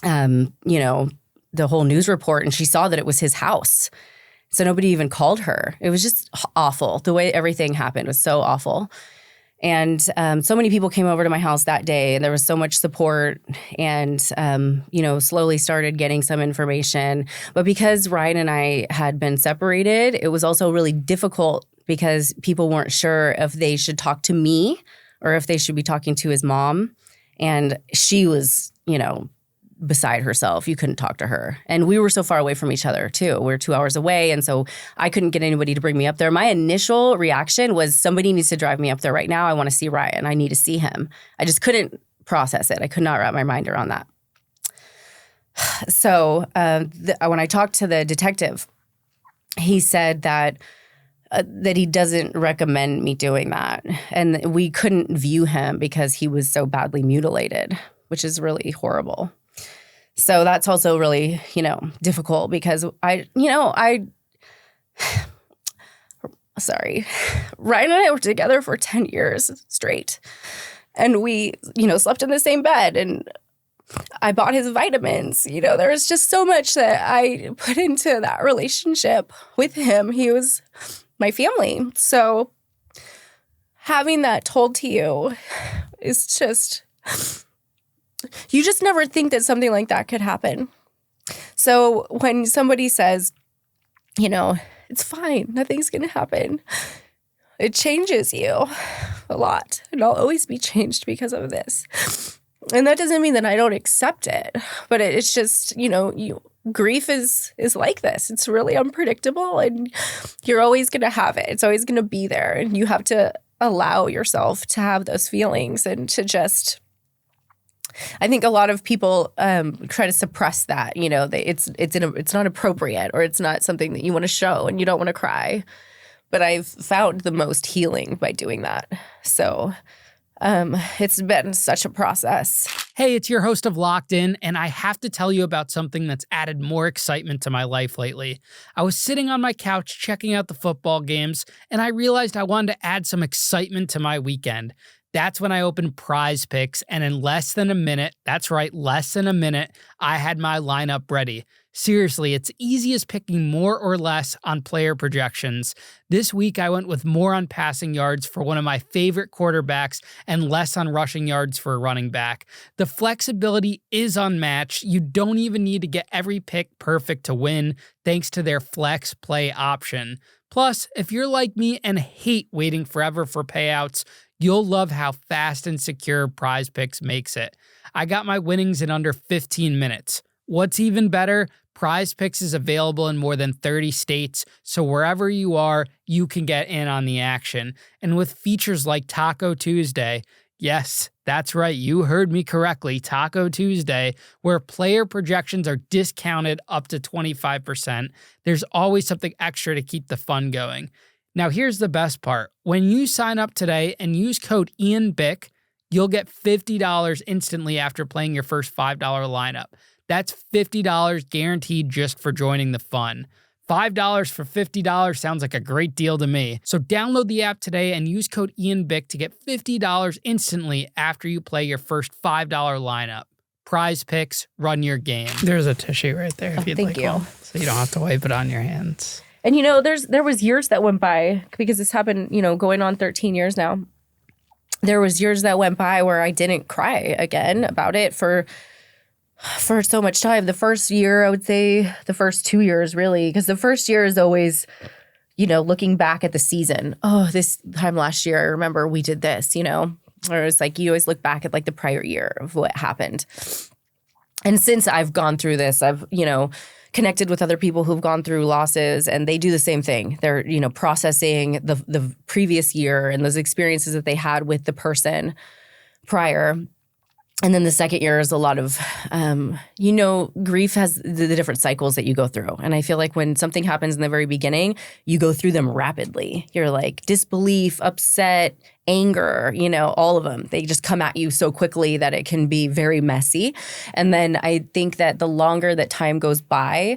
you know, the whole news report, and she saw that it was his house. So nobody even called her. It was just awful. The way everything happened was so awful. And so many people came over to my house that day, and there was so much support, and, you know, slowly started getting some information. But because Ryan and I had been separated, it was also really difficult because people weren't sure if they should talk to me or if they should be talking to his mom. And she was, you know, beside herself. You couldn't talk to her. And we were so far away from each other too. We were 2 hours away. And so I couldn't get anybody to bring me up there. My initial reaction was somebody needs to drive me up there right now. I want to see Ryan. I need to see him. I just couldn't process it. I could not wrap my mind around that. So when I talked to the detective, he said that he doesn't recommend me doing that. And we couldn't view him because he was so badly mutilated, which is really horrible. So that's also really, you know, difficult because sorry, Ryan and I were together for 10 years straight. And we, you know, slept in the same bed, and I bought his vitamins. You know, there was just so much that I put into that relationship with him. He was my family. So having that told to you is just... You just never think that something like that could happen. So when somebody says, you know, it's fine, nothing's going to happen, it changes you a lot. And I'll always be changed because of this. And that doesn't mean that I don't accept it, but it's just, you know, grief is like this. It's really unpredictable, and you're always going to have it. It's always going to be there. And you have to allow yourself to have those feelings and to just... I think a lot of people try to suppress that. You know, it's not appropriate, or it's not something that you want to show, and you don't want to cry. But I've found the most healing by doing that. So It's been such a process. Hey, it's your host of Locked In, and I have to tell you about something that's added more excitement to my life lately. I was sitting on my couch checking out the football games, and I realized I wanted to add some excitement to my weekend. That's when I opened Prize Picks, and in less than a minute, that's right, less than a minute, I had my lineup ready. Seriously, it's easy as picking more or less on player projections. This week, I went with more on passing yards for one of my favorite quarterbacks and less on rushing yards for a running back. The flexibility is unmatched. You don't even need to get every pick perfect to win, thanks to their flex play option. Plus, if you're like me and hate waiting forever for payouts, you'll love how fast and secure Prize Picks makes it. I got my winnings in under 15 minutes. What's even better, Prize Picks is available in more than 30 states, so wherever you are, you can get in on the action. And with features like Taco Tuesday, yes, that's right, you heard me correctly, Taco Tuesday, where player projections are discounted up to 25%, there's always something extra to keep the fun going. Now here's the best part. When you sign up today and use code IANBICK, you'll get $50 instantly after playing your first $5 lineup. That's $50 guaranteed just for joining the fun. $5 for $50 sounds like a great deal to me. So download the app today and use code IANBICK to get $50 instantly after you play your first $5 lineup. Prize Picks, run your game. There's a tissue right there if you'd thank like you. one, so you don't have to wipe it on your hands. And there was years that went by, because this happened, going on 13 years now. There was years that went by where I didn't cry again about it for so much time. The first year, I would say the first 2 years, really, because the first year is always, looking back at the season. Oh, this time last year, I remember we did this, or it's like you always look back at like the prior year of what happened. And since I've gone through this, I've, connected with other people who've gone through losses, and they do the same thing. They're, processing the previous year and those experiences that they had with the person prior. And then the second year is a lot of, grief has the different cycles that you go through. And I feel like when something happens in the very beginning, you go through them rapidly. You're like disbelief, upset, anger, all of them. They just come at you so quickly that it can be very messy. And then I think that the longer that time goes by,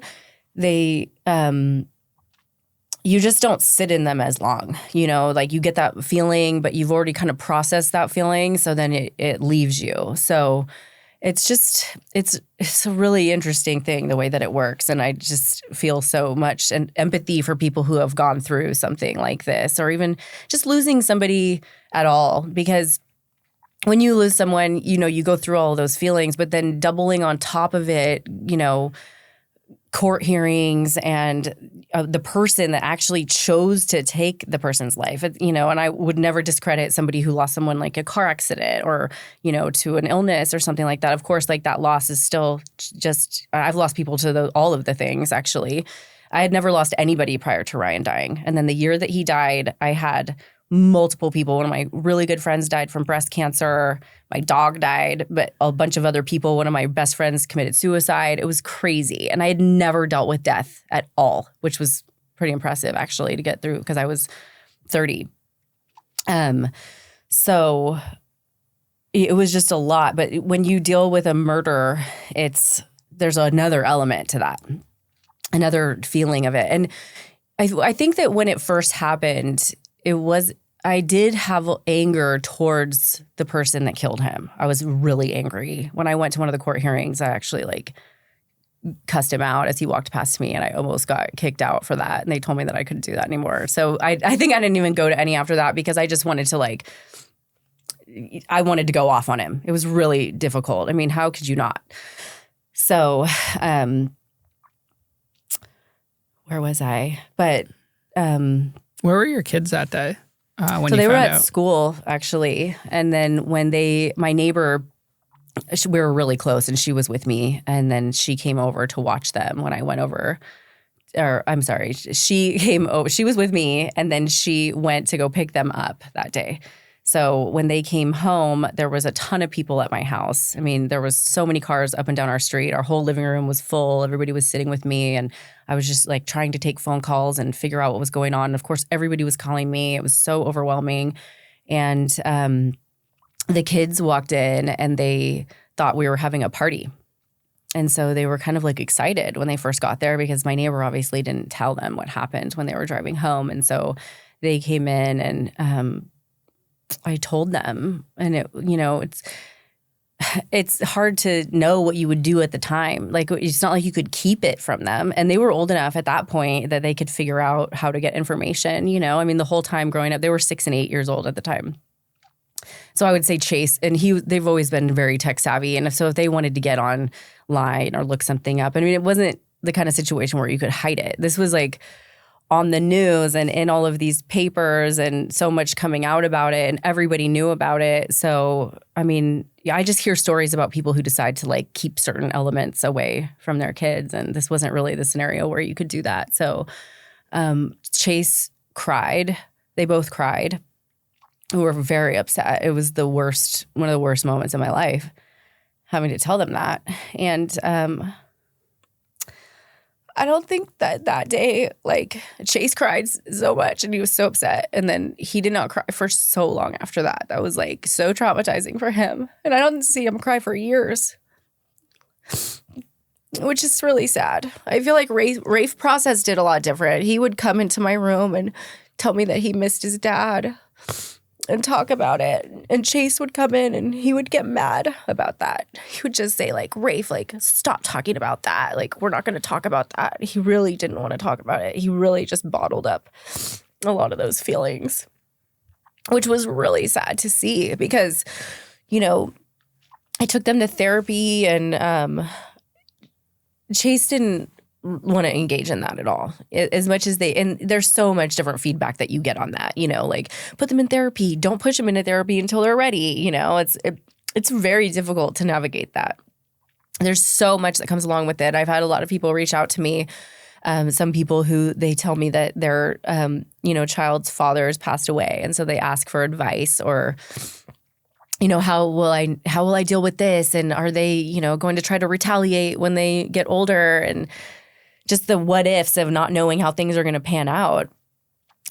you just don't sit in them as long, like you get that feeling, but you've already kind of processed that feeling. So then it leaves you. So it's a really interesting thing, the way that it works. And I just feel so much empathy for people who have gone through something like this, or even just losing somebody at all, because when you lose someone, you go through all of those feelings, but then doubling on top of it, court hearings and the person that actually chose to take the person's life, and I would never discredit somebody who lost someone like a car accident or, to an illness or something like that. Of course, like that loss is still just, I've lost people to all of the things, actually. I had never lost anybody prior to Ryan dying. And then the year that he died, I had multiple people. One of my really good friends died from breast cancer. My dog died, but a bunch of other people. One of my best friends committed suicide. It was crazy. And I had never dealt with death at all, which was pretty impressive, actually, to get through, because I was 30. So it was just a lot. But when you deal with a murder, there's another element to that, another feeling of it. And I think that when it first happened, I did have anger towards the person that killed him. I was really angry. When I went to one of the court hearings, I actually cussed him out as he walked past me, and I almost got kicked out for that. And they told me that I couldn't do that anymore. So I think I didn't even go to any after that, because I just wanted to I wanted to go off on him. It was really difficult. I mean, how could you not? So where was I? But where were your kids that day? When so you they were found at out? school, actually. And then when my neighbor, we were really close, and she was with me. And then she came over to watch them when I went over. Or I'm sorry, she came over. She was with me, and then she went to go pick them up that day. So when they came home, there was a ton of people at my house. I mean, there was so many cars up and down our street. Our whole living room was full. Everybody was sitting with me, and I was just trying to take phone calls and figure out what was going on. And of course, everybody was calling me. It was so overwhelming. And the kids walked in and they thought we were having a party. And so they were kind of like excited when they first got there because my neighbor obviously didn't tell them what happened when they were driving home. And so they came in and I told them, and it's hard to know what you would do at the time. Like, it's not like you could keep it from them. And they were old enough at that point that they could figure out how to get information, I mean, the whole time growing up, they were 6 and 8 years old at the time. So I would say Chase, and they've always been very tech savvy. And so if they wanted to get online or look something up, I mean, it wasn't the kind of situation where you could hide it. This was like on the news and in all of these papers and so much coming out about it, and everybody knew about it. So, I mean, I just hear stories about people who decide to like keep certain elements away from their kids. And this wasn't really the scenario where you could do that. So Chase cried. They both cried. We were very upset. It was one of the worst moments in my life, having to tell them that. And I don't think that day, like, Chase cried so much and he was so upset. And then he did not cry for so long after that. That was like so traumatizing for him. And I don't see him cry for years, which is really sad. I feel like Rafe processed it a lot different. He would come into my room and tell me that he missed his dad and talk about it. And Chase would come in and he would get mad about that. He would just say, like, Rafe, like, stop talking about that. Like, we're not going to talk about that. He really didn't want to talk about it. He really just bottled up a lot of those feelings, which was really sad to see because, I took them to therapy and Chase didn't want to engage in that at all, as much as and there's so much different feedback that you get on that, like, put them in therapy, don't push them into therapy until they're ready. It's very difficult to navigate that. There's so much that comes along with it. I've had a lot of people reach out to me, some people who they tell me that their child's father has passed away, and so they ask for advice or how will I deal with this, and are they going to try to retaliate when they get older, and just the what ifs of not knowing how things are going to pan out.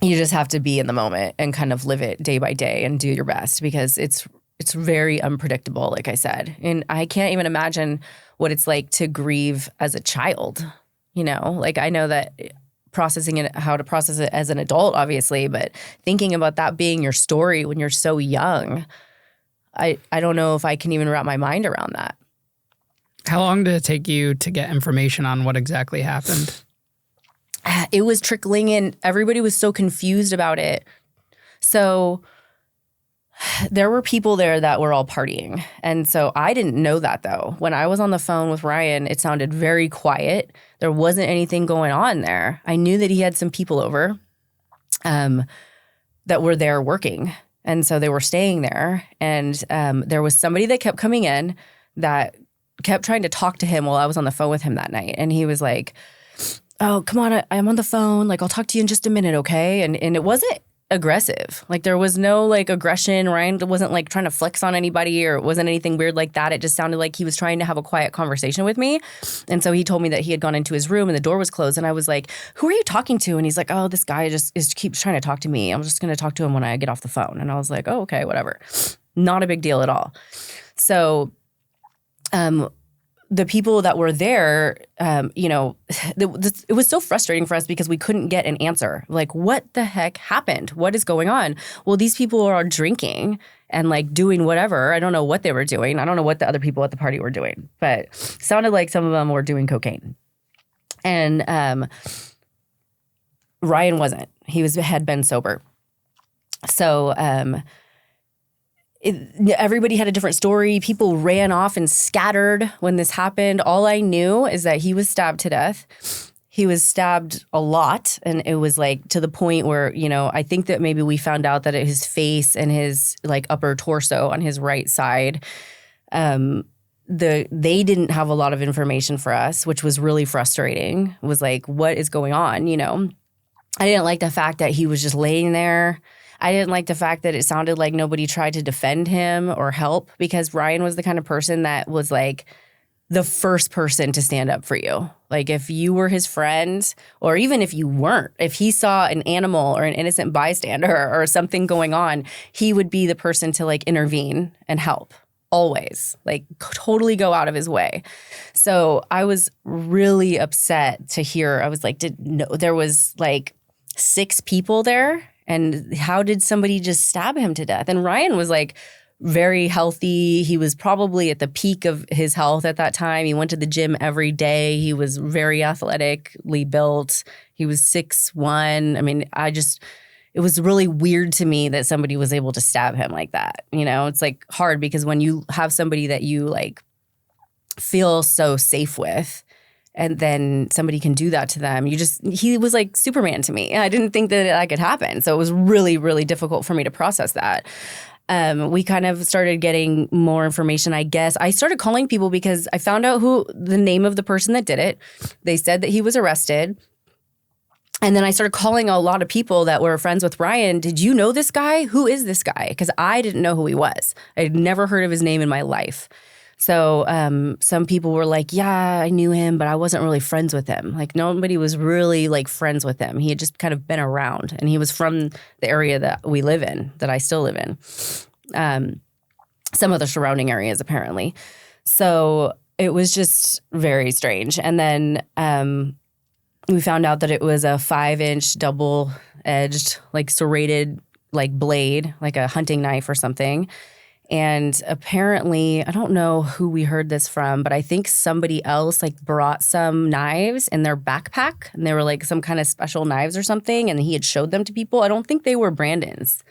You just have to be in the moment and kind of live it day by day and do your best because it's very unpredictable, like I said. And I can't even imagine what it's like to grieve as a child, Like, I know that processing it, how to process it as an adult, obviously, but thinking about that being your story when you're so young, I don't know if I can even wrap my mind around that. How long did it take you to get information on what exactly happened? It was trickling in. Everybody was so confused about it. So there were people there that were all partying. And so I didn't know that, though. When I was on the phone with Ryan, it sounded very quiet. There wasn't anything going on there. I knew that he had some people over that were there working. And so they were staying there. And there was somebody that kept coming in that kept trying to talk to him while I was on the phone with him that night. And he was like, oh, come on, I'm on the phone. Like, I'll talk to you in just a minute, okay? And it wasn't aggressive. Like, there was no, like, aggression. Ryan wasn't, like, trying to flex on anybody, or it wasn't anything weird like that. It just sounded like he was trying to have a quiet conversation with me. And so he told me that he had gone into his room and the door was closed. And I was like, who are you talking to? And he's like, oh, this guy just keeps trying to talk to me. I'm just going to talk to him when I get off the phone. And I was like, oh, okay, whatever. Not a big deal at all. So the people that were there, it was so frustrating for us because we couldn't get an answer. Like, what the heck happened? What is going on? Well, these people are drinking and, like, doing whatever. I don't know what they were doing. I don't know what the other people at the party were doing, but it sounded like some of them were doing cocaine. And Ryan wasn't. He had been sober. So everybody had a different story. People ran off and scattered when this happened. All I knew is that he was stabbed to death. He was stabbed a lot, and it was, like, to the point where, I think that maybe we found out that his face and his, like, upper torso on his right side, they didn't have a lot of information for us, which was really frustrating. It was like, what is going on, I didn't like the fact that he was just laying there. I didn't like the fact that it sounded like nobody tried to defend him or help, because Ryan was the kind of person that was, like, the first person to stand up for you. Like if you were his friend, or even if you weren't, if he saw an animal or an innocent bystander or something going on, he would be the person to like intervene and help. Always, like totally go out of his way. So I was really upset to hear. I was like, there was like 6 people there, and how did somebody just stab him to death? And Ryan was like very healthy. He was probably at the peak of his health at that time. He went to the gym every day. He was very athletically built. He was 6'1". I mean, it was really weird to me that somebody was able to stab him like that. You know, it's like hard because when you have somebody that you like feel so safe with, and then somebody can do that to them, he was like Superman to me. I didn't think that could happen. So it was really, really difficult for me to process that. We kind of started getting more information, I guess. I started calling people because I found out the name of the person that did it. They said that he was arrested. And then I started calling a lot of people that were friends with Ryan. Did you know this guy? Who is this guy? Because I didn't know who he was. I had never heard of his name in my life. So some people were like, yeah, I knew him, but I wasn't really friends with him. Like nobody was really like friends with him. He had just kind of been around, and he was from the area that we live in, that I still live in. Some of the surrounding areas apparently. So it was just very strange. And then we found out that it was a 5-inch double-edged, like serrated, like blade, like a hunting knife or something. And apparently, I don't know who we heard this from, but I think somebody else like brought some knives in their backpack, and they were like some kind of special knives or something, and he had showed them to people. I don't think they were Brandon's.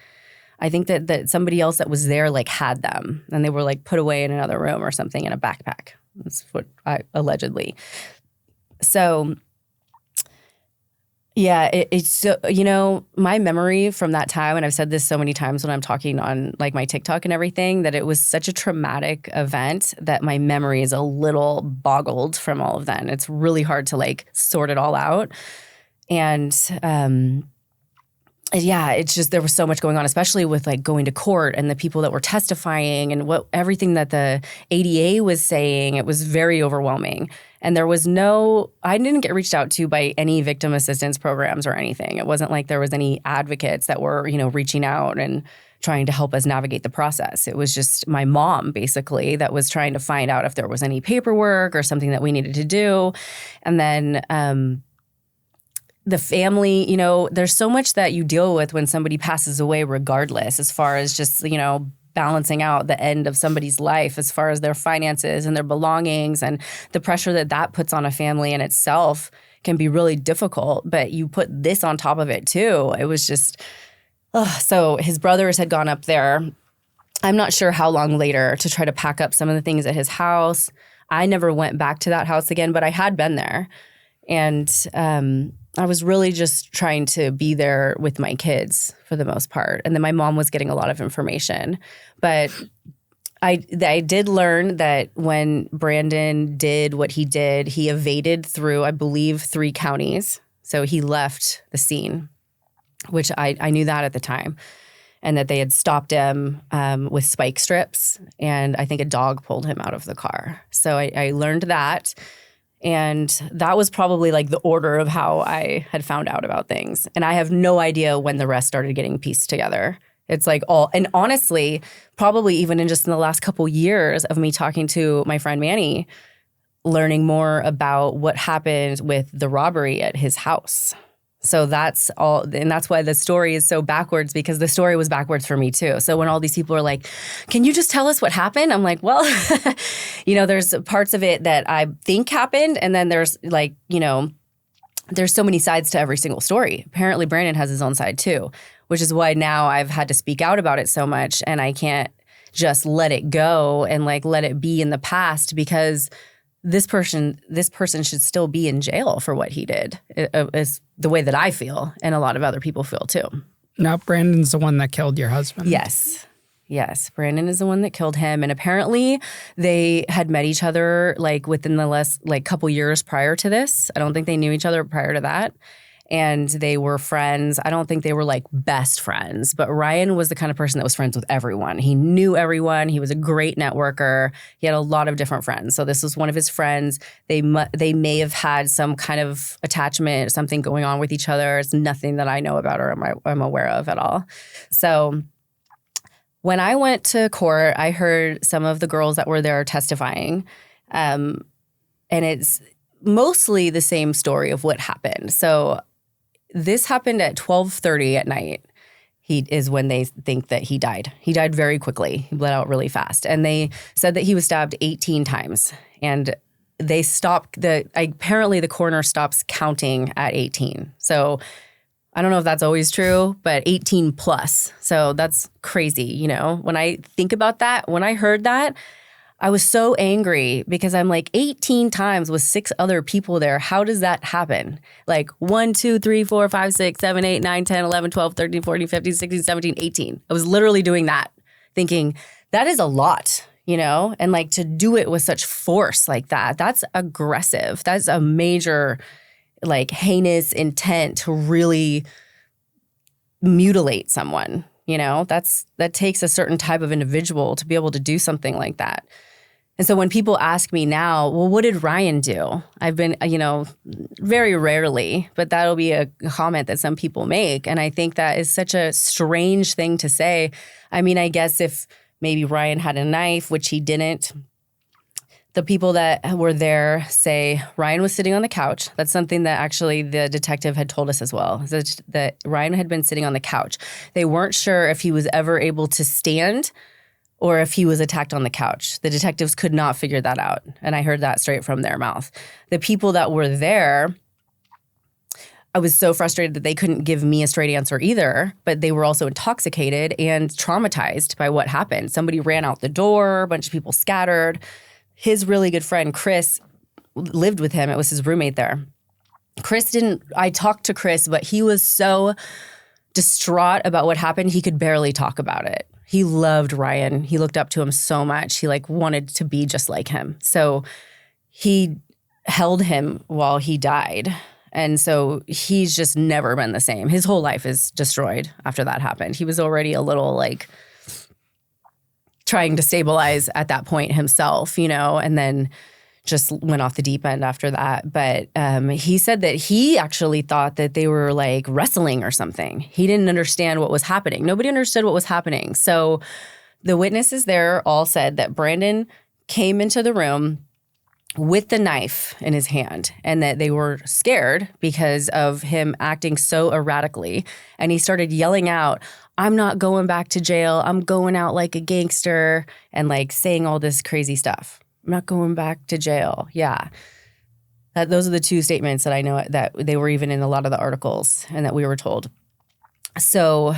I think that somebody else that was there like had them, and they were like put away in another room or something in a backpack. That's what allegedly. So yeah, it's my memory from that time, and I've said this so many times when I'm talking on like my TikTok and everything, that it was such a traumatic event that my memory is a little boggled from all of that. And it's really hard to like sort it all out. And yeah, it's just there was so much going on, especially with like going to court and the people that were testifying and everything that the ADA was saying. It was very overwhelming. And I didn't get reached out to by any victim assistance programs or anything. It wasn't like there was any advocates that were, reaching out and trying to help us navigate the process. It was just my mom, basically, that was trying to find out if there was any paperwork or something that we needed to do. And then the family, there's so much that you deal with when somebody passes away regardless, as far as just, balancing out the end of somebody's life as far as their finances and their belongings, and the pressure that puts on a family in itself can be really difficult. But you put this on top of it too. It was just, so his brothers had gone up there. I'm not sure how long later to try to pack up some of the things at his house. I never went back to that house again, but I had been there. And I was really just trying to be there with my kids for the most part. And then my mom was getting a lot of information. But I did learn that when Brandon did what he did, he evaded through, I believe, 3 counties. So he left the scene, which I knew that at the time. And that they had stopped him with spike strips. And I think a dog pulled him out of the car. So I learned that. And that was probably like the order of how I had found out about things. And I have no idea when the rest started getting pieced together. It's like and honestly, probably even in the last couple years of me talking to my friend Manny, learning more about what happened with the robbery at his house. So that's all, and that's why the story is so backwards, because the story was backwards for me too. So when all these people are like, can you just tell us what happened? I'm like, well, there's parts of it that I think happened, and then there's like, there's so many sides to every single story. Apparently Brandon has his own side too, which is why now I've had to speak out about it so much, and I can't just let it go and like let it be in the past, because this person should still be in jail for what he did, is the way that I feel, and a lot of other people feel too. Now, Brandon's the one that killed your husband. Yes. Brandon is the one that killed him. And apparently they had met each other like within the last couple years prior to this. I don't think they knew each other prior to that. and they were friends. I don't think they were like best friends, but Ryan was the kind of person that was friends with everyone. He knew everyone. He was a great networker. He had a lot of different friends. So this was one of his friends. They may have had some kind of attachment, something going on with each other. It's nothing that I know about or I'm aware of at all. So when I went to court, I heard some of the girls that were there testifying, and it's mostly the same story of what happened. So this happened at 12:30 at night. He is when they think that he died. He died very quickly. He bled out really fast. And they said that he was stabbed 18 times. And they stopped apparently the coroner stops counting at 18. So I don't know if that's always true, but 18 plus. So that's crazy, you know? When I think about that, when I heard that, I was so angry because I'm like 18 times with 6 other people there. How does that happen? Like 1, 2, 3, 4, 5, 6, 7, 8, 9, 10, 11, 12, 13, 14, 15, 16, 17, 18. I was literally doing that, thinking that is a lot, you know? And like to do it with such force like that, that's aggressive. That's a major like heinous intent to really mutilate someone, you know? That takes a certain type of individual to be able to do something like that. And so when people ask me now, well, what did Ryan do? I've been, you know, very rarely, but that'll be a comment that some people make. And I think that is such a strange thing to say. I mean, I guess if maybe Ryan had a knife, which he didn't, the people that were there say Ryan was sitting on the couch. That's something that actually the detective had told us as well, that Ryan had been sitting on the couch. They weren't sure if he was ever able to stand or if he was attacked on the couch. The detectives could not figure that out. And I heard that straight from their mouth. The people that were there, I was so frustrated that they couldn't give me a straight answer either, but they were also intoxicated and traumatized by what happened. Somebody ran out the door, a bunch of people scattered. His really good friend, Chris, lived with him. It was his roommate there. I talked to Chris, but he was so distraught about what happened, he could barely talk about it. He loved Ryan. He looked up to him so much. He like wanted to be just like him. So he held him while he died. And so he's just never been the same. His whole life is destroyed after that happened. He was already a little like trying to stabilize at that point himself, you know, and then just went off the deep end after that. But he said that he actually thought that they were like wrestling or something. He didn't understand what was happening. Nobody understood what was happening. So the witnesses there all said that Brandon came into the room with the knife in his hand and that they were scared because of him acting so erratically. And he started yelling out, "I'm not going back to jail. I'm going out like a gangster," and like saying all this crazy stuff. "I'm not going back to jail." Yeah. Those are the 2 statements that I know that they were even in a lot of the articles and that we were told. So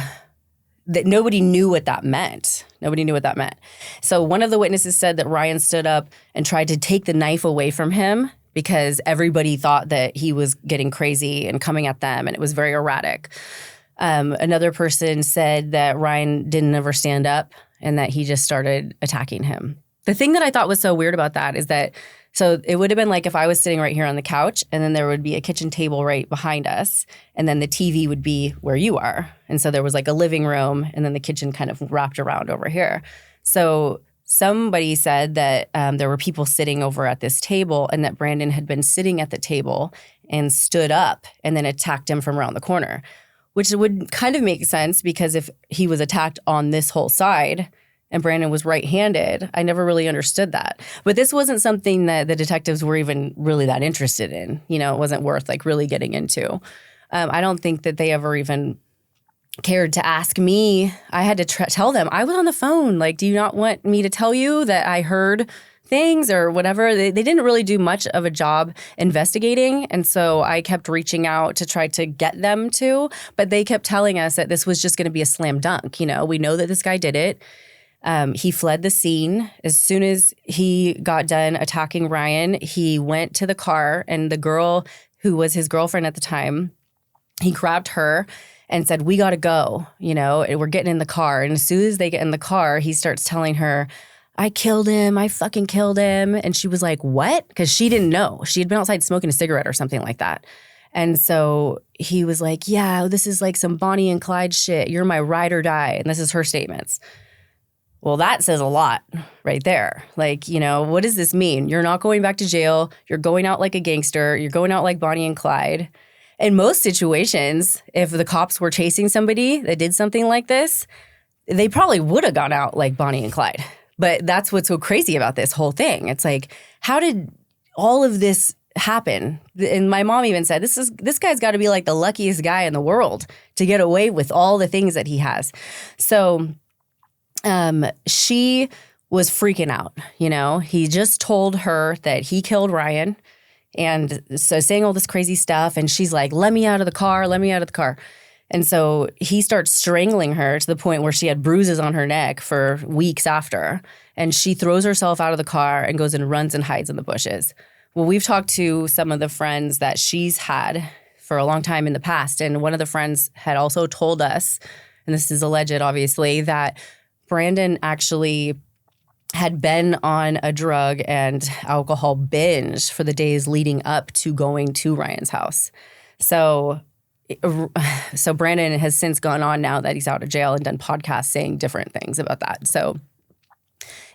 that nobody knew what that meant. Nobody knew what that meant. So one of the witnesses said that Ryan stood up and tried to take the knife away from him because everybody thought that he was getting crazy and coming at them, and it was very erratic. Another person said that Ryan didn't ever stand up and that he just started attacking him. The thing that I thought was so weird about that is that, so it would have been like if I was sitting right here on the couch and then there would be a kitchen table right behind us and then the TV would be where you are. And so there was like a living room and then the kitchen kind of wrapped around over here. So somebody said that there were people sitting over at this table and that Brandon had been sitting at the table and stood up and then attacked him from around the corner, which would kind of make sense because if he was attacked on this whole side and Brandon was right-handed, I never really understood that. But this wasn't something that the detectives were even really that interested in. You know, it wasn't worth like really getting into. I don't think that they ever even cared to ask me. I had to tell them. I was on the phone. Like, do you not want me to tell you that I heard things or whatever? They didn't really do much of a job investigating. And so I kept reaching out to try to get them to. But they kept telling us that this was just going to be a slam dunk. You know, we know that this guy did it. He fled the scene. As soon as he got done attacking Ryan, he went to the car, and the girl who was his girlfriend at the time, he grabbed her and said, "We got to go, you know, we're getting in the car." And as soon as they get in the car, he starts telling her, "I killed him. I fucking killed him." And she was like, "What?" Because she didn't know. She had been outside smoking a cigarette or something like that. And so he was like, yeah, this is like some Bonnie and Clyde shit. You're my ride or die. And this is her statements. Well, that says a lot right there. Like, you know, what does this mean? You're not going back to jail. You're going out like a gangster. You're going out like Bonnie and Clyde. In most situations, if the cops were chasing somebody that did something like this, they probably would have gone out like Bonnie and Clyde. But that's what's so crazy about this whole thing. It's like, how did all of this happen? And my mom even said, this guy's got to be like the luckiest guy in the world to get away with all the things that he has. So she was freaking out. You know, he just told her that he killed Ryan. And so saying all this crazy stuff. And she's like, let me out of the car. Let me out of the car. And so he starts strangling her to the point where she had bruises on her neck for weeks after. And she throws herself out of the car and goes and runs and hides in the bushes. Well, we've talked to some of the friends that she's had for a long time in the past. And one of the friends had also told us, and this is alleged, obviously, that Brandon actually had been on a drug and alcohol binge for the days leading up to going to Ryan's house. So Brandon has since gone on now that he's out of jail and done podcasts saying different things about that. So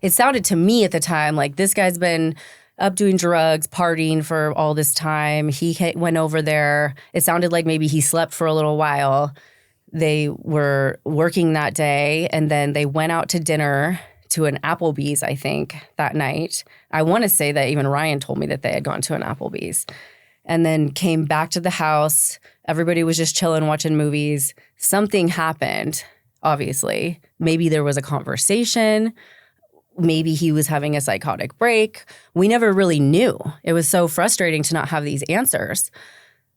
it sounded to me at the time like this guy's been up doing drugs, partying for all this time. He went over there. It sounded like maybe he slept for a little while. They were working that day, and then they went out to dinner to an Applebee's, I think, that night. I want to say that even Ryan told me that they had gone to an Applebee's. And then came back to the house. Everybody was just chilling, watching movies. Something happened, obviously. Maybe there was a conversation. Maybe he was having a psychotic break. We never really knew. It was so frustrating to not have these answers.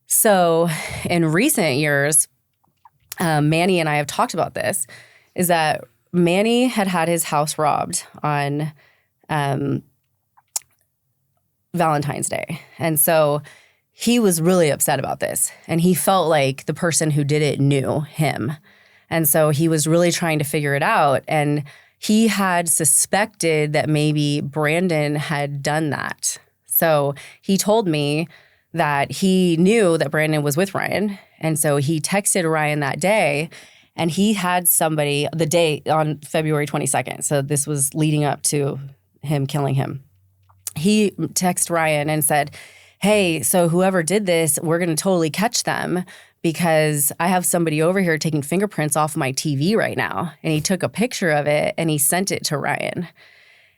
So in recent years, Manny and I have talked about this, is that Manny had his house robbed on Valentine's Day. And so he was really upset about this. And he felt like the person who did it knew him. And so he was really trying to figure it out. And he had suspected that maybe Brandon had done that. So he told me that he knew that Brandon was with Ryan. And so he texted Ryan that day, and he had somebody the day on February 22nd. So this was leading up to him killing him. He texted Ryan and said, hey, so whoever did this, we're going to totally catch them because I have somebody over here taking fingerprints off my TV right now. And he took a picture of it and he sent it to Ryan.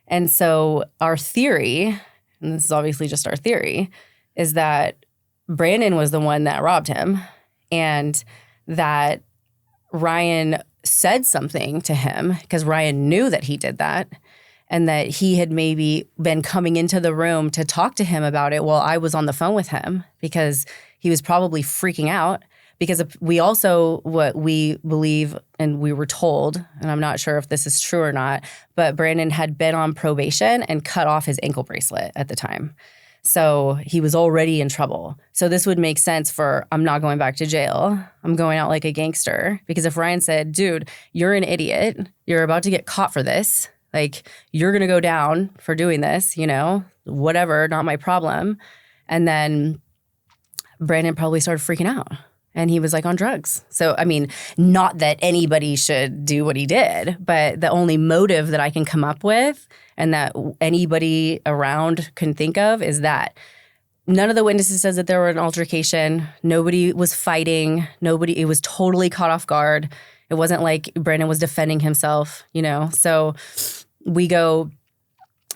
And so our theory, and this is obviously just our theory, is that Brandon was the one that robbed him and that Ryan said something to him because Ryan knew that he did that and that he had maybe been coming into the room to talk to him about it while I was on the phone with him because he was probably freaking out. Because we also, what we believe and we were told, and I'm not sure if this is true or not, but Brandon had been on probation and cut off his ankle bracelet at the time. So he was already in trouble. So this would make sense for, I'm not going back to jail. I'm going out like a gangster. Because if Ryan said, dude, you're an idiot. You're about to get caught for this. Like, you're going to go down for doing this, you know, whatever, not my problem. And then Brandon probably started freaking out. And he was like on drugs. So, I mean, not that anybody should do what he did, but the only motive that I can come up with and that anybody around can think of is that none of the witnesses says that there were an altercation. Nobody was fighting. It was totally caught off guard. It wasn't like Brandon was defending himself, you know? So we go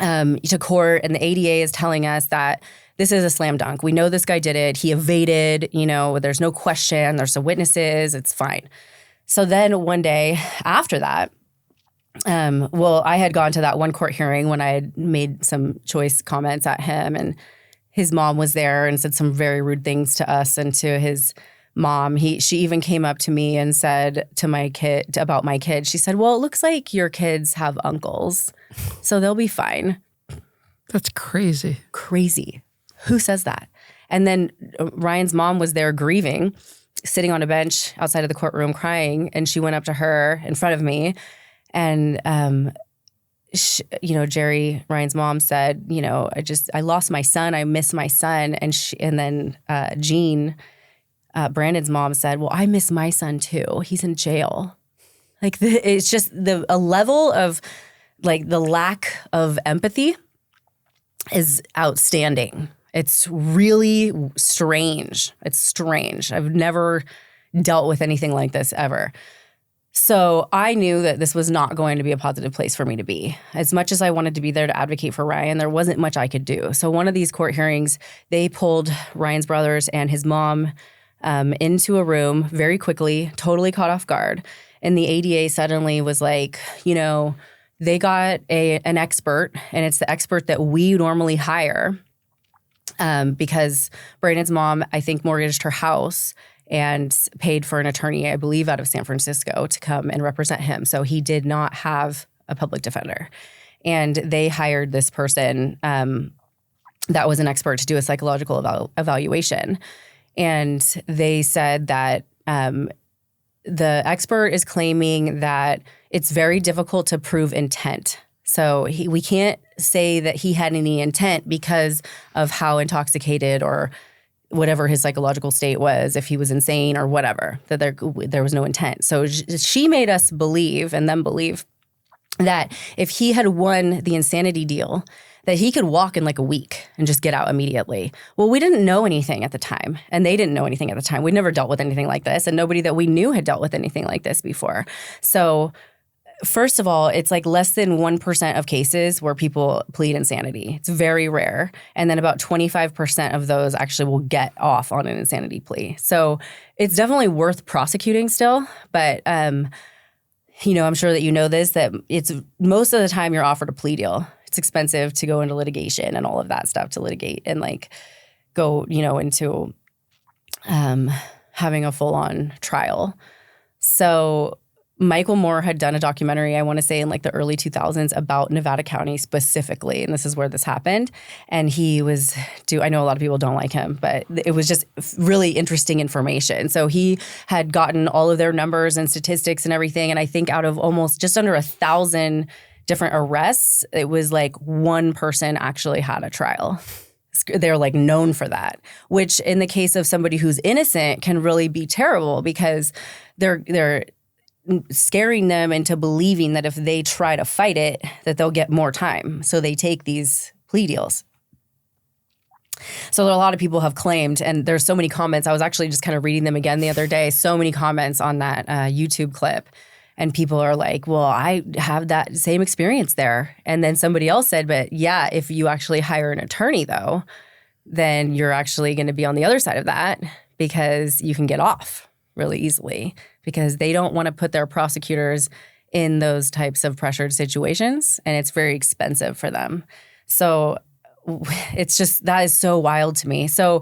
to court and the ADA is telling us that this is a slam dunk. We know this guy did it. He evaded, you know, there's no question. There's some witnesses. It's fine. So then one day after that, I had gone to that one court hearing when I had made some choice comments at him and his mom was there and said some very rude things to us and to his mom. She even came up to me and said to my kid about my kid. She said, well, it looks like your kids have uncles, so they'll be fine. That's crazy. Crazy. Who says that? And then Ryan's mom was there grieving, sitting on a bench outside of the courtroom crying. And she went up to her in front of me. And, Jerry, Ryan's mom said, I lost my son. I miss my son. And then Jean Brandon's mom said, well, I miss my son too. He's in jail. Like it's just a level of like the lack of empathy is outstanding. It's really strange. It's strange. I've never dealt with anything like this ever. So I knew that this was not going to be a positive place for me to be. As much as I wanted to be there to advocate for Ryan, there wasn't much I could do. So one of these court hearings, they pulled Ryan's brothers and his mom into a room very quickly, totally caught off guard. And the ADA suddenly was like, you know, they got an expert, and it's the expert that we normally hire because Brandon's mom, I think, mortgaged her house and paid for an attorney, I believe, out of San Francisco to come and represent him. So he did not have a public defender. And they hired this person that was an expert to do a psychological evaluation. And they said that the expert is claiming that it's very difficult to prove intent. So we can't say that he had any intent because of how intoxicated or whatever his psychological state was, if he was insane or whatever, that there was no intent. So she made us believe and them believe that if he had won the insanity deal, that he could walk in like a week and just get out immediately. Well, we didn't know anything at the time, and they didn't know anything at the time. We'd never dealt with anything like this, and nobody that we knew had dealt with anything like this before. So first of all, it's like less than 1% of cases where people plead insanity. It's very rare. And then about 25% of those actually will get off on an insanity plea. So it's definitely worth prosecuting still. But, you know, I'm sure that you know this, that it's most of the time you're offered a plea deal. It's expensive to go into litigation and all of that stuff to litigate and like go, you know, into having a full-on trial. So Michael Moore had done a documentary, I want to say in like the early 2000s, about Nevada County specifically, and this is where this happened. And he was, I know a lot of people don't like him, but it was just really interesting information. So he had gotten all of their numbers and statistics and everything, and I think out of almost just under 1,000 different arrests, it was like one person actually had a trial. They're like known for that, which in the case of somebody who's innocent can really be terrible because they're scaring them into believing that if they try to fight it, that they'll get more time. So they take these plea deals. So a lot of people have claimed, and there's so many comments. I was actually just kind of reading them again the other day. So many comments on that YouTube clip. And people are like, well, I have that same experience there. And then somebody else said, but yeah, if you actually hire an attorney, though, then you're actually going to be on the other side of that because you can get off really easily because they don't want to put their prosecutors in those types of pressured situations, and it's very expensive for them. So it's just, that is so wild to me. So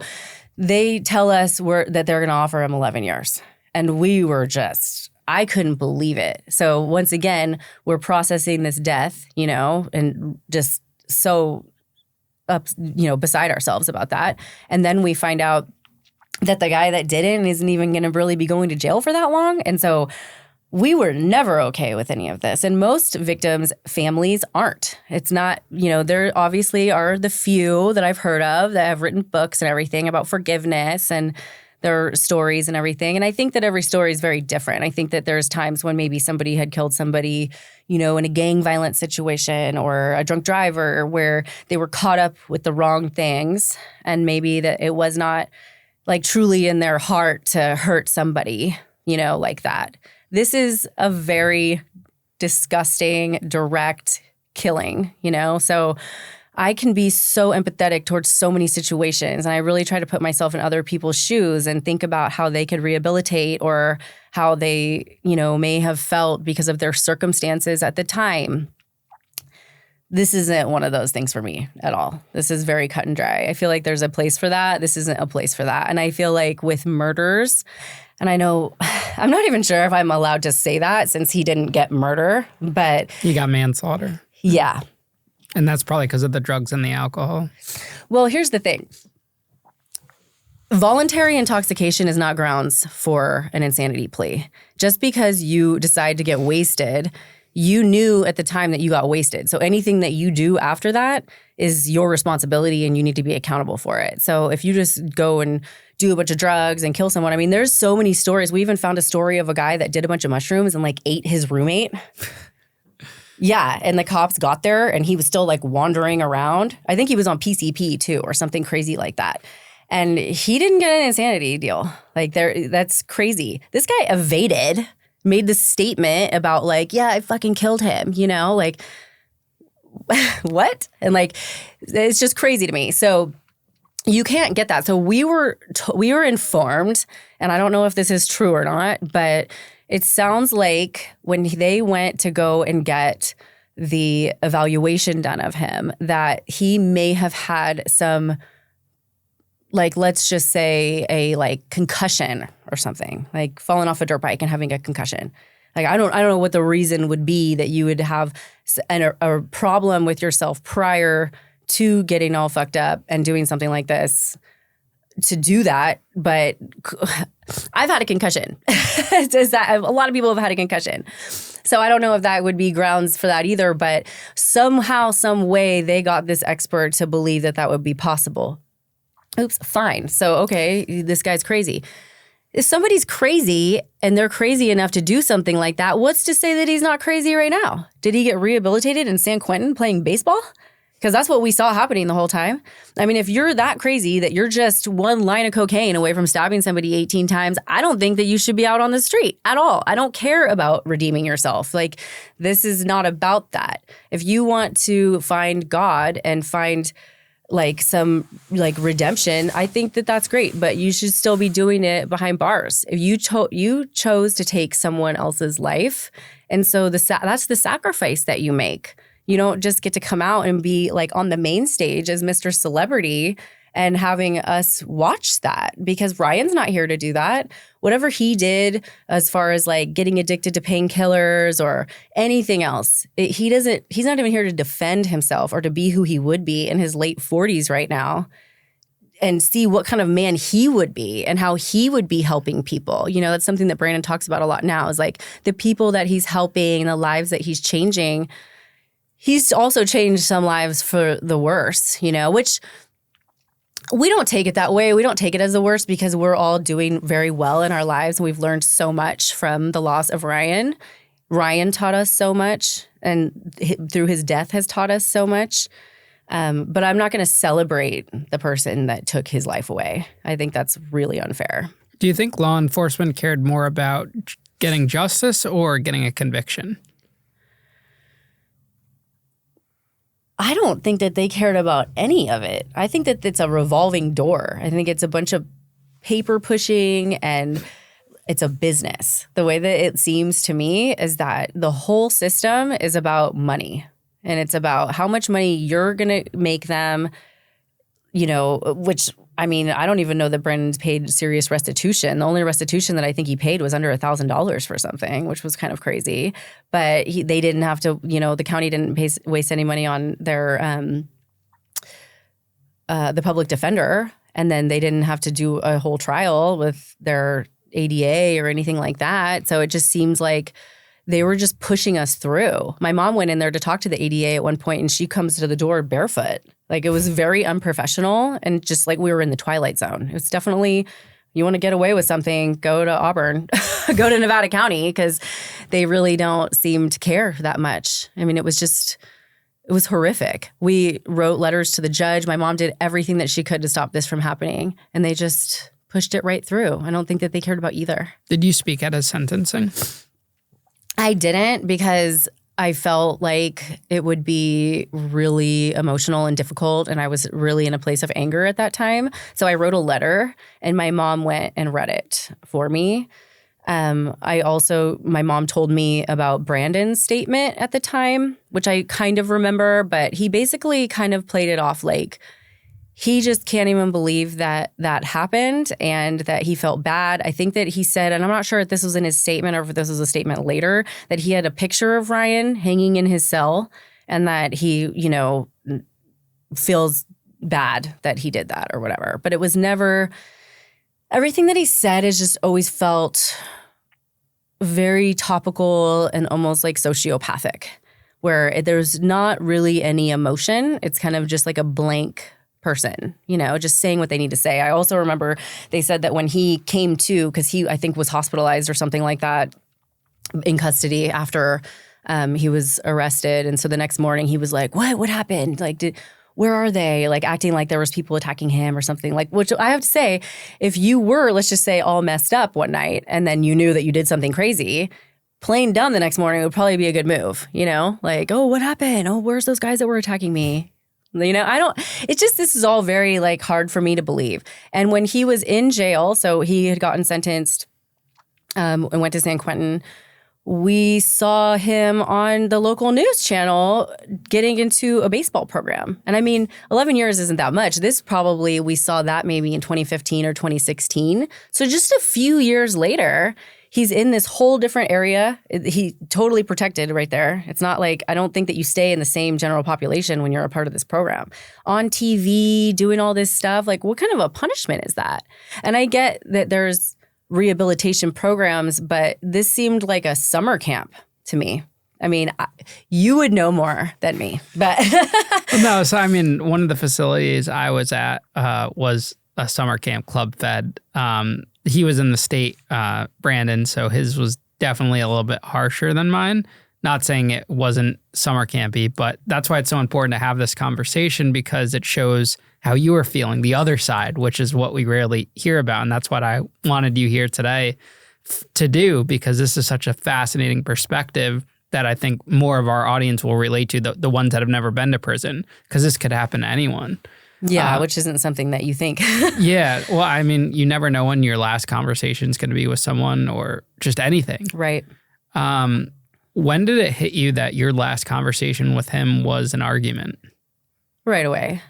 they tell us that they're going to offer him 11 years. And we were just, I couldn't believe it. So once again, we're processing this death, you know, and just so up, you know, beside ourselves about that. And then we find out that the guy that didn't isn't even going to really be going to jail for that long. And so we were never okay with any of this. And most victims' families aren't. It's not, you know, there obviously are the few that I've heard of that have written books and everything about forgiveness and their stories and everything. And I think that every story is very different. I think that there's times when maybe somebody had killed somebody, you know, in a gang violence situation or a drunk driver where they were caught up with the wrong things. And maybe that it was not like truly in their heart to hurt somebody, you know, like that. This is a very disgusting, direct killing, you know? So I can be so empathetic towards so many situations, and I really try to put myself in other people's shoes and think about how they could rehabilitate or how they, you know, may have felt because of their circumstances at the time. This isn't one of those things for me at all. This is very cut and dry. I feel like there's a place for that. This isn't a place for that. And I feel like with murders, and I know, I'm not even sure if I'm allowed to say that since he didn't get murder, but... He got manslaughter. Yeah. And that's probably because of the drugs and the alcohol. Well, here's the thing. Voluntary intoxication is not grounds for an insanity plea. Just because you decide to get wasted, you knew at the time that you got wasted. So anything that you do after that is your responsibility and you need to be accountable for it. So if you just go and do a bunch of drugs and kill someone, I mean, there's so many stories. We even found a story of a guy that did a bunch of mushrooms and like ate his roommate. Yeah, and the cops got there and he was still like wandering around. I think he was on PCP too or something crazy like that. And he didn't get an insanity deal. Like that's crazy. This guy evaded, made this statement about like, yeah, I fucking killed him, you know, like what? And like, it's just crazy to me. So you can't get that. So we were informed, and I don't know if this is true or not, but it sounds like when they went to go and get the evaluation done of him, that he may have had some, like, let's just say a like concussion or something, like falling off a dirt bike and having a concussion. Like, I don't know what the reason would be that you would have a problem with yourself prior to getting all fucked up and doing something like this to do that. But I've had a concussion. A lot of people have had a concussion. So I don't know if that would be grounds for that either. But somehow, some way, they got this expert to believe that that would be possible. Oops, fine. So, okay, this guy's crazy. If somebody's crazy and they're crazy enough to do something like that, what's to say that he's not crazy right now? Did he get rehabilitated in San Quentin playing baseball? Because that's what we saw happening the whole time. I mean, if you're that crazy that you're just one line of cocaine away from stabbing somebody 18 times, I don't think that you should be out on the street at all. I don't care about redeeming yourself. Like, this is not about that. If you want to find God and find like some like redemption, I think that that's great, but you should still be doing it behind bars. If you chose to take someone else's life, and so that's the sacrifice that you make. You don't just get to come out and be like on the main stage as Mr. Celebrity and having us watch that, because Ryan's not here to do that. Whatever he did as far as like getting addicted to painkillers or anything else, he's not even here to defend himself or to be who he would be in his late 40s right now and see what kind of man he would be and how he would be helping people. You know, that's something that Brandon talks about a lot now, is like the people that he's helping, the lives that he's changing. He's also changed some lives for the worse, you know, which we don't take it that way. We don't take it as the worst because we're all doing very well in our lives. And we've learned so much from the loss of Ryan. Ryan taught us so much, and through his death has taught us so much. But I'm not going to celebrate the person that took his life away. I think that's really unfair. Do you think law enforcement cared more about getting justice or getting a conviction? I don't think that they cared about any of it. I think that it's a revolving door. I think it's a bunch of paper pushing and it's a business. The way that it seems to me is that the whole system is about money, and it's about how much money you're going to make them, you know, which, I mean, I don't even know that Brandon's paid serious restitution. The only restitution that I think he paid was under $1,000 for something, which was kind of crazy. But they didn't have to, you know, the county didn't waste any money on their the public defender, and then they didn't have to do a whole trial with their ADA or anything like that. So it just seems like they were just pushing us through. My mom went in there to talk to the ADA at one point, and she comes to the door barefoot. Like, it was very unprofessional, and just like we were in the Twilight Zone. It was definitely, you want to get away with something, go to Auburn, go to Nevada County, because they really don't seem to care that much. I mean, it was horrific. We wrote letters to the judge. My mom did everything that she could to stop this from happening, and they just pushed it right through. I don't think that they cared about either. Did you speak at his sentencing? I didn't, because I felt like it would be really emotional and difficult, and I was really in a place of anger at that time. So I wrote a letter, and my mom went and read it for me. My mom told me about Brandon's statement at the time, which I kind of remember, but he basically kind of played it off like he just can't even believe that that happened and that he felt bad. I think that he said, and I'm not sure if this was in his statement or if this was a statement later, that he had a picture of Ryan hanging in his cell and that he, you know, feels bad that he did that or whatever. But it was never, everything that he said is just always felt very topical and almost like sociopathic, where there's not really any emotion. It's kind of just like a blank person, just saying what they need to say. I also remember they said that when he came to, because he, I think, was hospitalized or something like that in custody after he was arrested. And so the next morning he was like, what happened? Like, where are they? Like acting like there was people attacking him or something, like, which I have to say, if you were, let's just say, all messed up one night and then you knew that you did something crazy, playing dumb the next morning would probably be a good move, like, oh, what happened? Oh, where's those guys that were attacking me? This is all very like hard for me to believe. And when he was in jail, so he had gotten sentenced and went to San Quentin, we saw him on the local news channel getting into a baseball program. And I mean, 11 years isn't that much. We saw that maybe in 2015 or 2016. So just a few years later, he's in this whole different area. He totally protected right there. It's not like, I don't think that you stay in the same general population when you're a part of this program. On TV, doing all this stuff, like what kind of a punishment is that? And I get that there's rehabilitation programs, but this seemed like a summer camp to me. I mean, you would know more than me, but No, so I mean, one of the facilities I was at was a summer camp, Club Fed. He was in the state, Brandon, so his was definitely a little bit harsher than mine. Not saying it wasn't summer campy, but that's why it's so important to have this conversation, because it shows how you are feeling, the other side, which is what we rarely hear about. And that's what I wanted you here today to do, because this is such a fascinating perspective that I think more of our audience will relate to, the ones that have never been to prison, because this could happen to anyone. Yeah, which isn't something that you think. Yeah. Well, I mean, you never know when your last conversation is going to be with someone or just anything. Right. When did it hit you that your last conversation with him was an argument? Right away.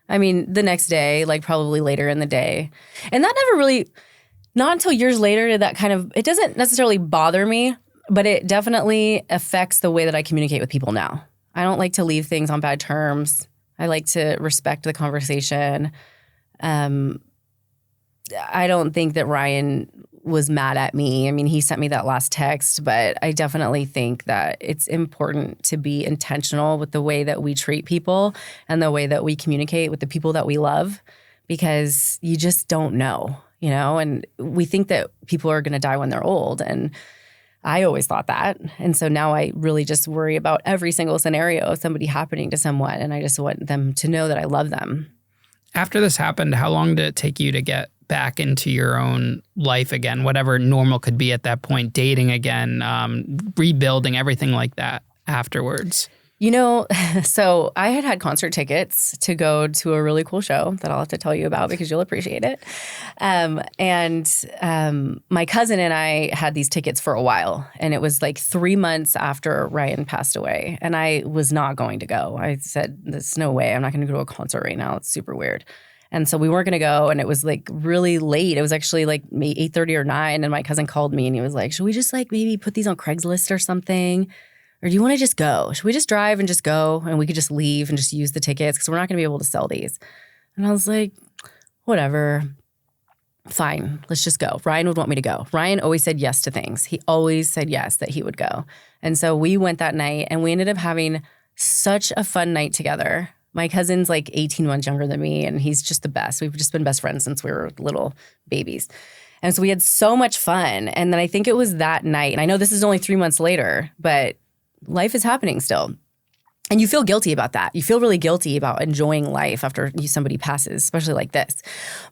I mean, the next day, like probably later in the day. And that never really, not until years later did that kind of, it doesn't necessarily bother me, but it definitely affects the way that I communicate with people now. I don't like to leave things on bad terms. I like to respect the conversation. I don't think that Ryan was mad at me. I mean, he sent me that last text, but I definitely think that it's important to be intentional with the way that we treat people and the way that we communicate with the people that we love, because you just don't know, and we think that people are going to die when they're old. And I always thought that. And so now I really just worry about every single scenario of somebody happening to someone. And I just want them to know that I love them. After this happened, how long did it take you to get back into your own life again, whatever normal could be at that point, dating again, rebuilding, everything like that afterwards? So I had concert tickets to go to a really cool show that I'll have to tell you about because you'll appreciate it. My cousin and I had these tickets for a while, and it was like 3 months after Ryan passed away, and I was not going to go. I said, there's no way. I'm not going to go to a concert right now. It's super weird. And so we weren't going to go, and it was like really late. It was actually like maybe 8:30 or 9, and my cousin called me, and he was like, should we just like maybe put these on Craigslist or something? Or do you want to just go? Should we just drive and just go, and we could just leave and just use the tickets because we're not going to be able to sell these? And I was like, whatever. Fine, let's just go. Ryan would want me to go. Ryan always said yes to things. He always said yes that he would go. And so we went that night, and we ended up having such a fun night together. My cousin's like 18 months younger than me, and he's just the best. We've just been best friends since we were little babies. And so we had so much fun. And then I think it was that night, and I know this is only 3 months later, but life is happening still. And you feel guilty about that. You feel really guilty about enjoying life after somebody passes, especially like this.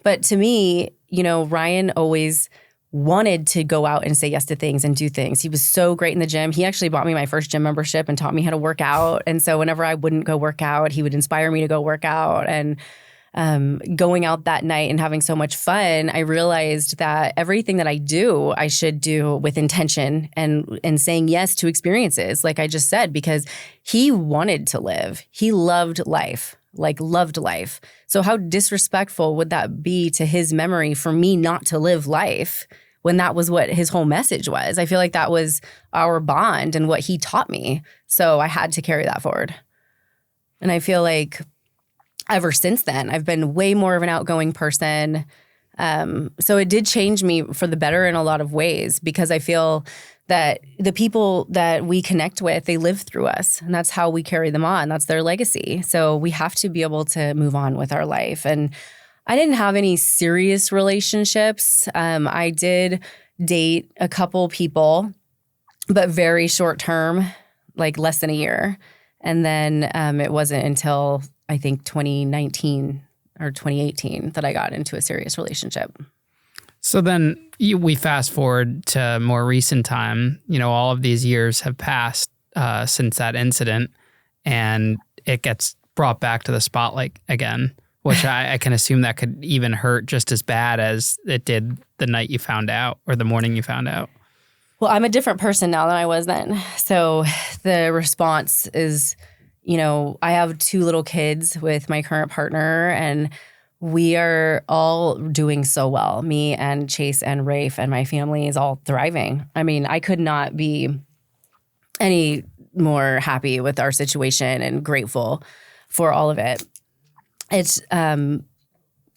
But to me, Ryan always wanted to go out and say yes to things and do things. He was so great in the gym. He actually bought me my first gym membership and taught me how to work out. And so whenever I wouldn't go work out, he would inspire me to go work out. And going out that night and having so much fun, I realized that everything that I do, I should do with intention and saying yes to experiences, like I just said, because he wanted to live. He loved life. Loved life. So how disrespectful would that be to his memory for me not to live life when that was what his whole message was? I feel like that was our bond and what he taught me. So I had to carry that forward. And I feel like ever since then, I've been way more of an outgoing person. So it did change me for the better in a lot of ways, because I feel that the people that we connect with, they live through us, and that's how we carry them on. That's their legacy. So we have to be able to move on with our life. And I didn't have any serious relationships. I did date a couple people, but very short term, like less than a year. And then it wasn't until I think 2019 or 2018 that I got into a serious relationship. So then we fast forward to more recent time. All of these years have passed since that incident, and it gets brought back to the spotlight again, which I can assume that could even hurt just as bad as it did the night you found out or the morning you found out. Well, I'm a different person now than I was then. So the response is, I have 2 little kids with my current partner, and we are all doing so well. Me and Chase and Rafe and my family is all thriving. I mean, I could not be any more happy with our situation and grateful for all of it. It's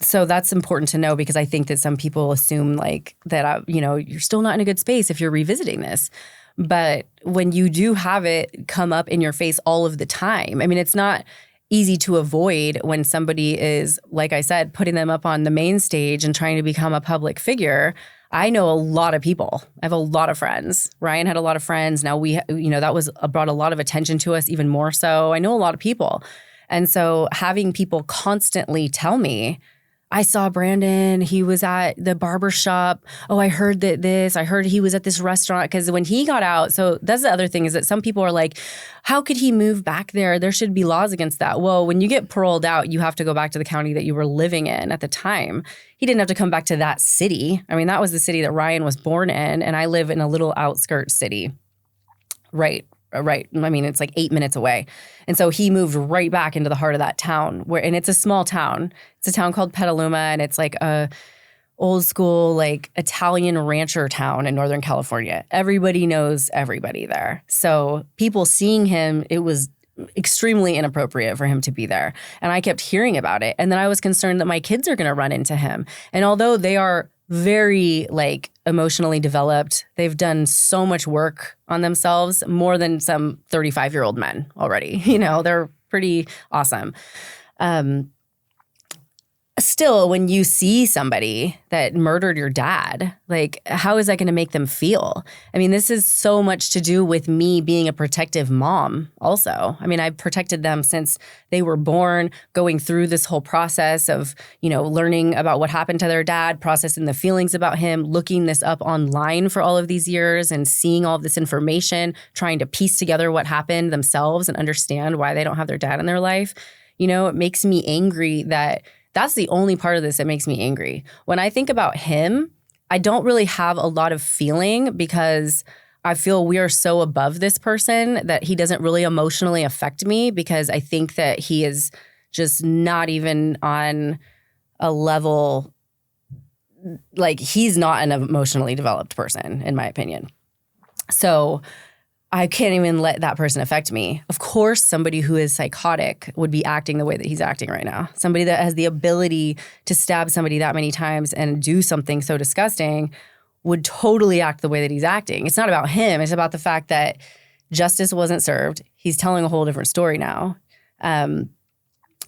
so that's important to know, because I think that some people assume like that, you're still not in a good space if you're revisiting this. But when you do have it come up in your face all of the time, I mean, it's not easy to avoid when somebody is, like I said, putting them up on the main stage and trying to become a public figure. I know a lot of people. I have a lot of friends. Ryan had a lot of friends. Now that brought a lot of attention to us, even more so. I know a lot of people. And so having people constantly tell me, I saw Brandon, he was at the barber shop. Oh, I heard I heard he was at this restaurant. Because when he got out, so that's the other thing, is that some people are like, how could he move back there? There should be laws against that. Well, when you get paroled out, you have to go back to the county that you were living in at the time. He didn't have to come back to that city. I mean, that was the city that Ryan was born in, and I live in a little outskirt city. Right. I mean, it's like 8 minutes away. And so he moved right back into the heart of that town, and it's a small town. It's a town called Petaluma, and it's like a old school, like Italian rancher town in Northern California. Everybody knows everybody there. So people seeing him, it was extremely inappropriate for him to be there. And I kept hearing about it. And then I was concerned that my kids are going to run into him. And although they are very emotionally developed, they've done so much work on themselves, more than some 35-year-old men already. They're pretty awesome. Still, when you see somebody that murdered your dad, how is that going to make them feel? I mean, this is so much to do with me being a protective mom also. I mean, I've protected them since they were born, going through this whole process of, learning about what happened to their dad, processing the feelings about him, looking this up online for all of these years and seeing all of this information, trying to piece together what happened themselves and understand why they don't have their dad in their life. It makes me angry that's the only part of this that makes me angry. When I think about him, I don't really have a lot of feeling, because I feel we are so above this person that he doesn't really emotionally affect me, because I think that he is just not even on a level, he's not an emotionally developed person, in my opinion. So I can't even let that person affect me. Of course, somebody who is psychotic would be acting the way that he's acting right now. Somebody that has the ability to stab somebody that many times and do something so disgusting would totally act the way that he's acting. It's not about him. It's about the fact that justice wasn't served. He's telling a whole different story now. I'm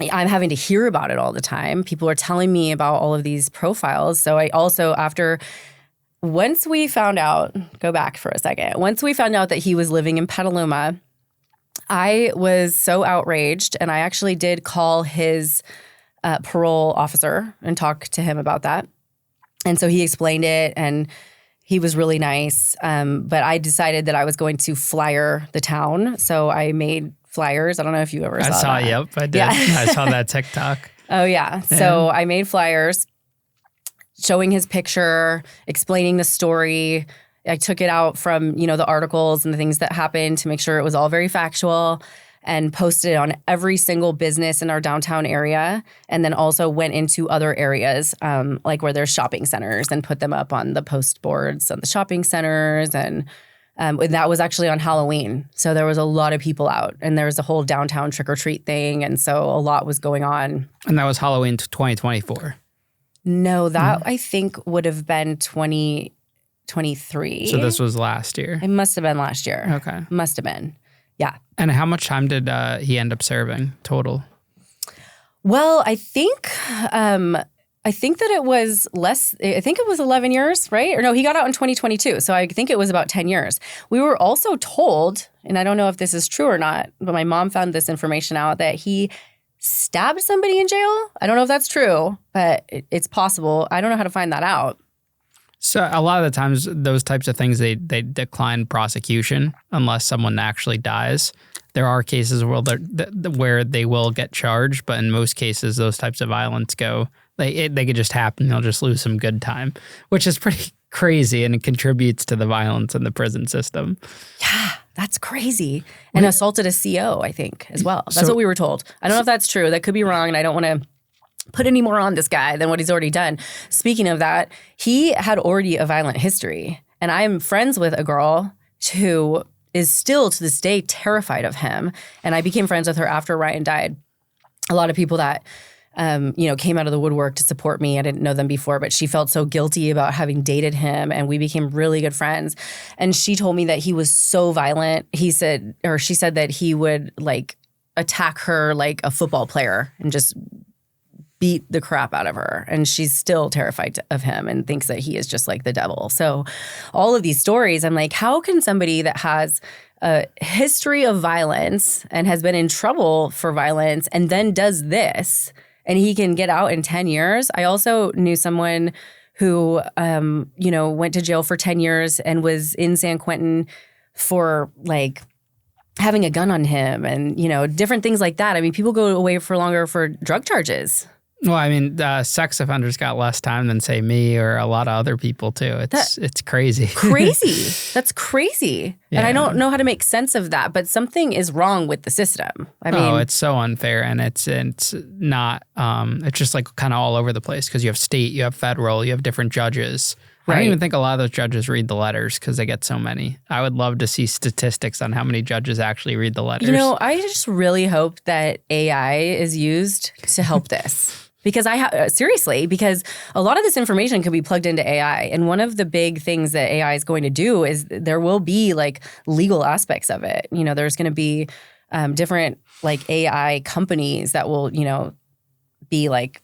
having to hear about it all the time. People are telling me about all of these profiles. So I also, once we found out, go back for a second. Once we found out that he was living in Petaluma, I was so outraged, and I actually did call his parole officer and talk to him about that. And so he explained it, and he was really nice. But I decided that I was going to flyer the town. So I made flyers. I don't know if you ever saw that. I saw, yep, I did. Yeah. I saw that TikTok. Oh, yeah. So I made flyers showing his picture, explaining the story. I took it out from, the articles and the things that happened to make sure it was all very factual, and posted it on every single business in our downtown area. And then also went into other areas, where there's shopping centers, and put them up on the post boards on the shopping centers. And that was actually on Halloween. So there was a lot of people out, and there was a whole downtown trick-or-treat thing. And so a lot was going on. And that was Halloween 2024. No, that I think would have been 2018. 23. So this was last year. It must have been last year. Okay. Must have been. Yeah. And how much time did he end up serving total? Well, I think that it was less. I think it was 11 years, right? Or no, he got out in 2022. So I think it was about 10 years. We were also told, and I don't know if this is true or not, but my mom found this information out that he stabbed somebody in jail. I don't know if that's true, but it's possible. I don't know how to find that out. So a lot of the times, those types of things, they decline prosecution unless someone actually dies. There are cases where they will get charged, but in most cases, those types of violence they could just happen. They'll just lose some good time, which is pretty crazy, and it contributes to the violence in the prison system. Yeah, that's crazy. And assaulted a CO, I think, as well. That's what we were told. I don't know if that's true. That could be wrong, and I don't want to put any more on this guy than what he's already done. Speaking of that, he had already a violent history. And I'm friends with a girl who is still to this day terrified of him. And I became friends with her after Ryan died. A lot of people that came out of the woodwork to support me. I didn't know them before, but she felt so guilty about having dated him, and we became really good friends. And she told me that he was so violent. She said that he would like attack her like a football player and just beat the crap out of her. And she's still terrified of him and thinks that he is just like the devil. So all of these stories, I'm like, how can somebody that has a history of violence and has been in trouble for violence and then does this, and he can get out in 10 years? I also knew someone who, went to jail for 10 years and was in San Quentin for like having a gun on him and, different things like that. I mean, people go away for longer for drug charges. Well, I mean, sex offenders got less time than, say, me or a lot of other people, too. It's crazy. Crazy. That's crazy. Yeah. And I don't know how to make sense of that, but something is wrong with the system. I mean, it's so unfair, and it's not, it's just like kind of all over the place because you have state, you have federal, you have different judges. Right. I don't even think a lot of those judges read the letters because they get so many. I would love to see statistics on how many judges actually read the letters. I just really hope that AI is used to help this. Because because a lot of this information could be plugged into AI. And one of the big things that AI is going to do is there will be like legal aspects of it. There's going to be different like AI companies that will, be like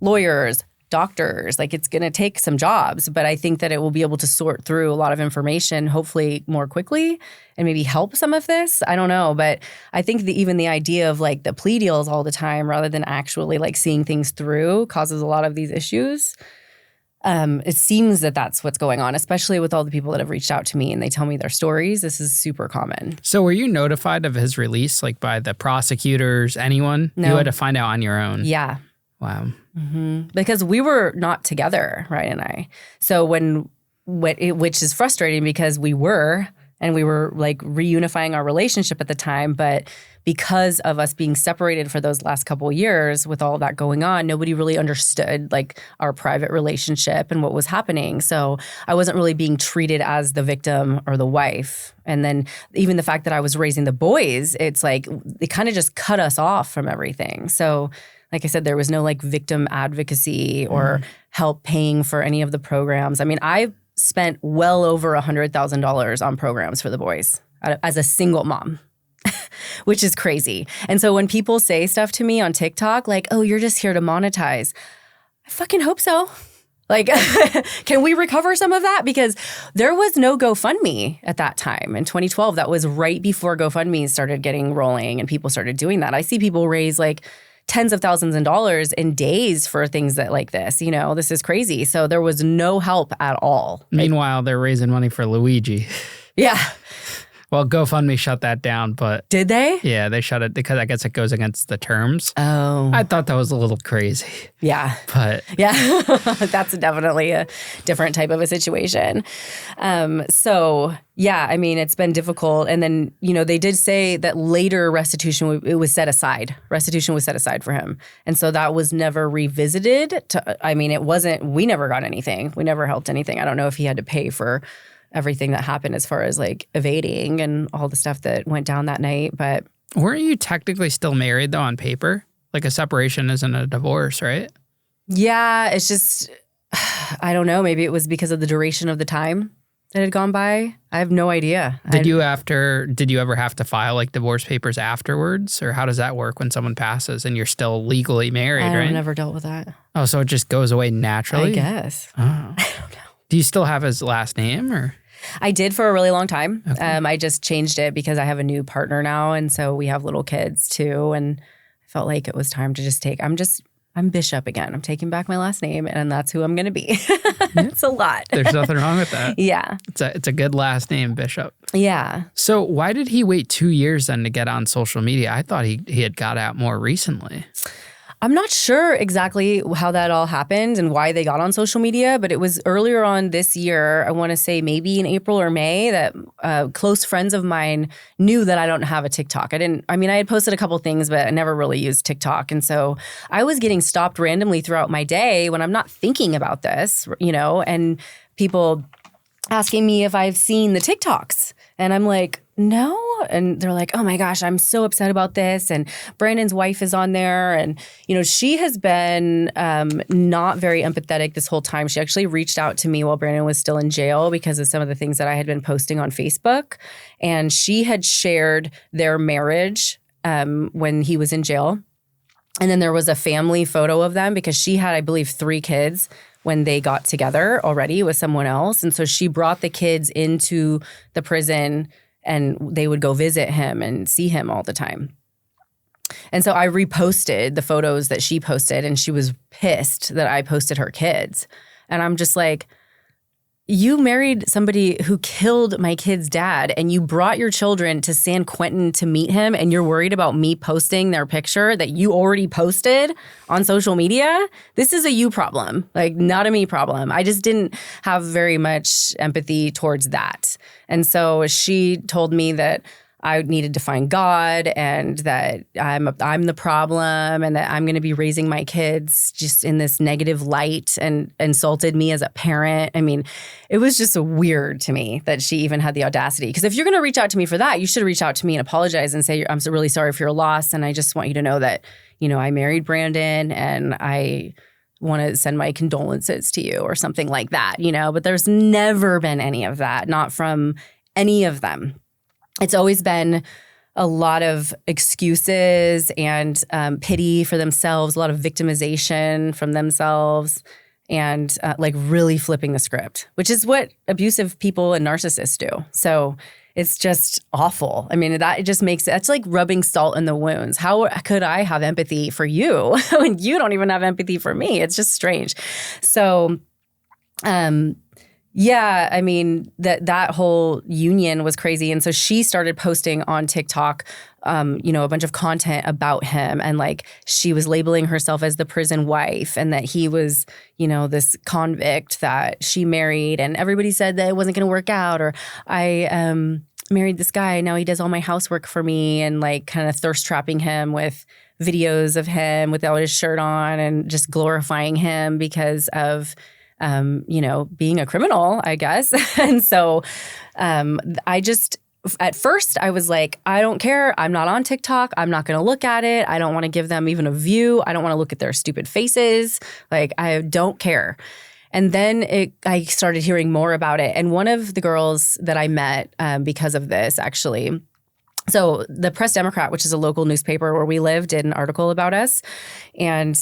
lawyers, doctors. Like it's going to take some jobs, but I think that it will be able to sort through a lot of information, hopefully more quickly, and maybe help some of this. I don't know, but I think even the idea of like the plea deals all the time rather than actually like seeing things through causes a lot of these issues. It seems that that's what's going on, especially with all the people that have reached out to me and they tell me their stories. This is super common. So were you notified of his release, like by the prosecutors, anyone? No. You had to find out on your own? Yeah. Wow. Mm-hmm. Because we were not together, Ryan and I. So which is frustrating because we were like reunifying our relationship at the time, but because of us being separated for those last couple of years with all of that going on, nobody really understood like our private relationship and what was happening. So I wasn't really being treated as the victim or the wife. And then even the fact that I was raising the boys, it's like it kind of just cut us off from everything. So like I said, there was no like victim advocacy or help paying for any of the programs. I mean, I spent well over $100,000 on programs for the boys as a single mom, which is crazy. And so when people say stuff to me on TikTok, like, oh, you're just here to monetize, I fucking hope so. Like, can we recover some of that? Because there was no GoFundMe at that time in 2012. That was right before GoFundMe started getting rolling and people started doing that. I see people raise like tens of thousands of dollars in days for things that like this. This is crazy. So there was no help at all. Meanwhile, they're raising money for Luigi. Yeah. Well, GoFundMe shut that down, but... Did they? Yeah, they shut it because I guess it goes against the terms. Oh. I thought that was a little crazy. Yeah. But... Yeah. That's definitely a different type of a situation. So, yeah, I mean, it's been difficult. And then, they did say that later restitution, it was set aside. Restitution was set aside for him. And so that was never revisited. It wasn't... We never got anything. We never helped anything. I don't know if he had to pay for everything that happened as far as like evading and all the stuff that went down that night. But weren't you technically still married though on paper? Like a separation isn't a divorce, right? Yeah, it's just, I don't know. Maybe it was because of the duration of the time. that had gone by. I have no idea. Did you ever have to file like divorce papers afterwards, or how does that work when someone passes and you're still legally married, right? I've never dealt with that. Oh, so it just goes away naturally? I guess. Oh. I don't know. Do you still have his last name, or? I did for a really long time. Okay. I just changed it because I have a new partner now, and so we have little kids too. And I felt like it was time to just I'm Bishop again. I'm taking back my last name, and that's who I'm going to be. It's a lot. There's nothing wrong with that. Yeah. It's a good last name, Bishop. Yeah. So why did he wait 2 years then to get on social media? I thought he had got out more recently. I'm not sure exactly how that all happened and why they got on social media, but it was earlier on this year, I want to say maybe in April or May, that close friends of mine knew that I don't have a TikTok. I had posted a couple things, but I never really used TikTok. And so I was getting stopped randomly throughout my day when I'm not thinking about this, and people asking me if I've seen the TikToks. And I'm like, no. And they're like, oh my gosh, I'm so upset about this. And Brandon's wife is on there. And, she has been not very empathetic this whole time. She actually reached out to me while Brandon was still in jail because of some of the things that I had been posting on Facebook. And she had shared their marriage when he was in jail. And then there was a family photo of them because she had, I believe, 3 kids when they got together already with someone else. And so she brought the kids into the prison and they would go visit him and see him all the time. And so I reposted the photos that she posted, and she was pissed that I posted her kids. And I'm just like, you married somebody who killed my kid's dad, and you brought your children to San Quentin to meet him, and you're worried about me posting their picture that you already posted on social media? This is a you problem, not a me problem. I just didn't have very much empathy towards that. And so she told me that I needed to find God and that I'm the problem and that I'm going to be raising my kids just in this negative light, and insulted me as a parent. It was just weird to me that she even had the audacity. Because if you're going to reach out to me for that, you should reach out to me and apologize and say, I'm so really sorry for your loss. And I just want you to know that, I married Brandon and I want to send my condolences to you or something like that, But there's never been any of that, not from any of them. It's always been a lot of excuses and pity for themselves, a lot of victimization from themselves, and really flipping the script, which is what abusive people and narcissists do. So it's just awful. That just makes it, it's like rubbing salt in the wounds. How could I have empathy for you when you don't even have empathy for me? It's just strange. So, yeah, that whole union was crazy. And so she started posting on TikTok, a bunch of content about him. And she was labeling herself as the prison wife and that he was, this convict that she married. And everybody said that it wasn't going to work out. Or I married this guy. Now he does all my housework for me, and kind of thirst trapping him with videos of him without his shirt on and just glorifying him because of being a criminal, I guess. And so at first I was like, I don't care. I'm not on TikTok. I'm not going to look at it. I don't want to give them even a view. I don't want to look at their stupid faces. I don't care. And then I started hearing more about it. And one of the girls that I met because of this, actually, so the Press Democrat, which is a local newspaper where we live, did an article about us. And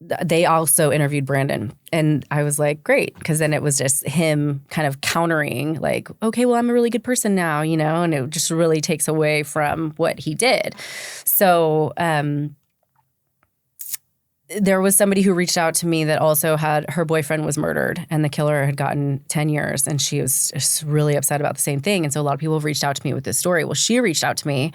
they also interviewed Brandon. And I was like, great. Because then it was just him kind of countering okay, well, I'm a really good person now, and it just really takes away from what he did. So there was somebody who reached out to me that also had her boyfriend was murdered and the killer had gotten 10 years. And she was just really upset about the same thing. And so a lot of people have reached out to me with this story. Well, she reached out to me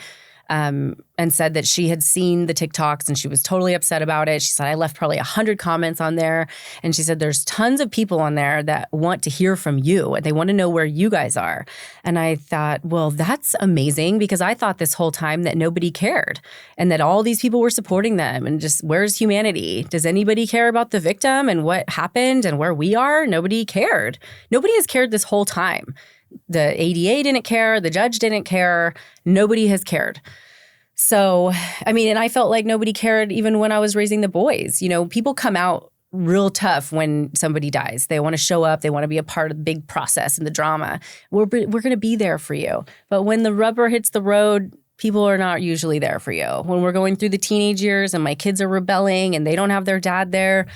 and said that she had seen the TikToks and she was totally upset about it. She said, I left probably 100 comments on there. And she said, there's tons of people on there that want to hear from you and they want to know where you guys are. And I thought, well, that's amazing, because I thought this whole time that nobody cared and that all these people were supporting them, and just, where's humanity? Does anybody care about the victim and what happened and where we are? Nobody cared. Nobody has cared this whole time. The ADA didn't care. The judge didn't care. Nobody has cared. So, and I felt like nobody cared even when I was raising the boys. People come out real tough when somebody dies. They want to show up. They want to be a part of the big process and the drama. We're going to be there for you. But when the rubber hits the road, people are not usually there for you. When we're going through the teenage years and my kids are rebelling and they don't have their dad there,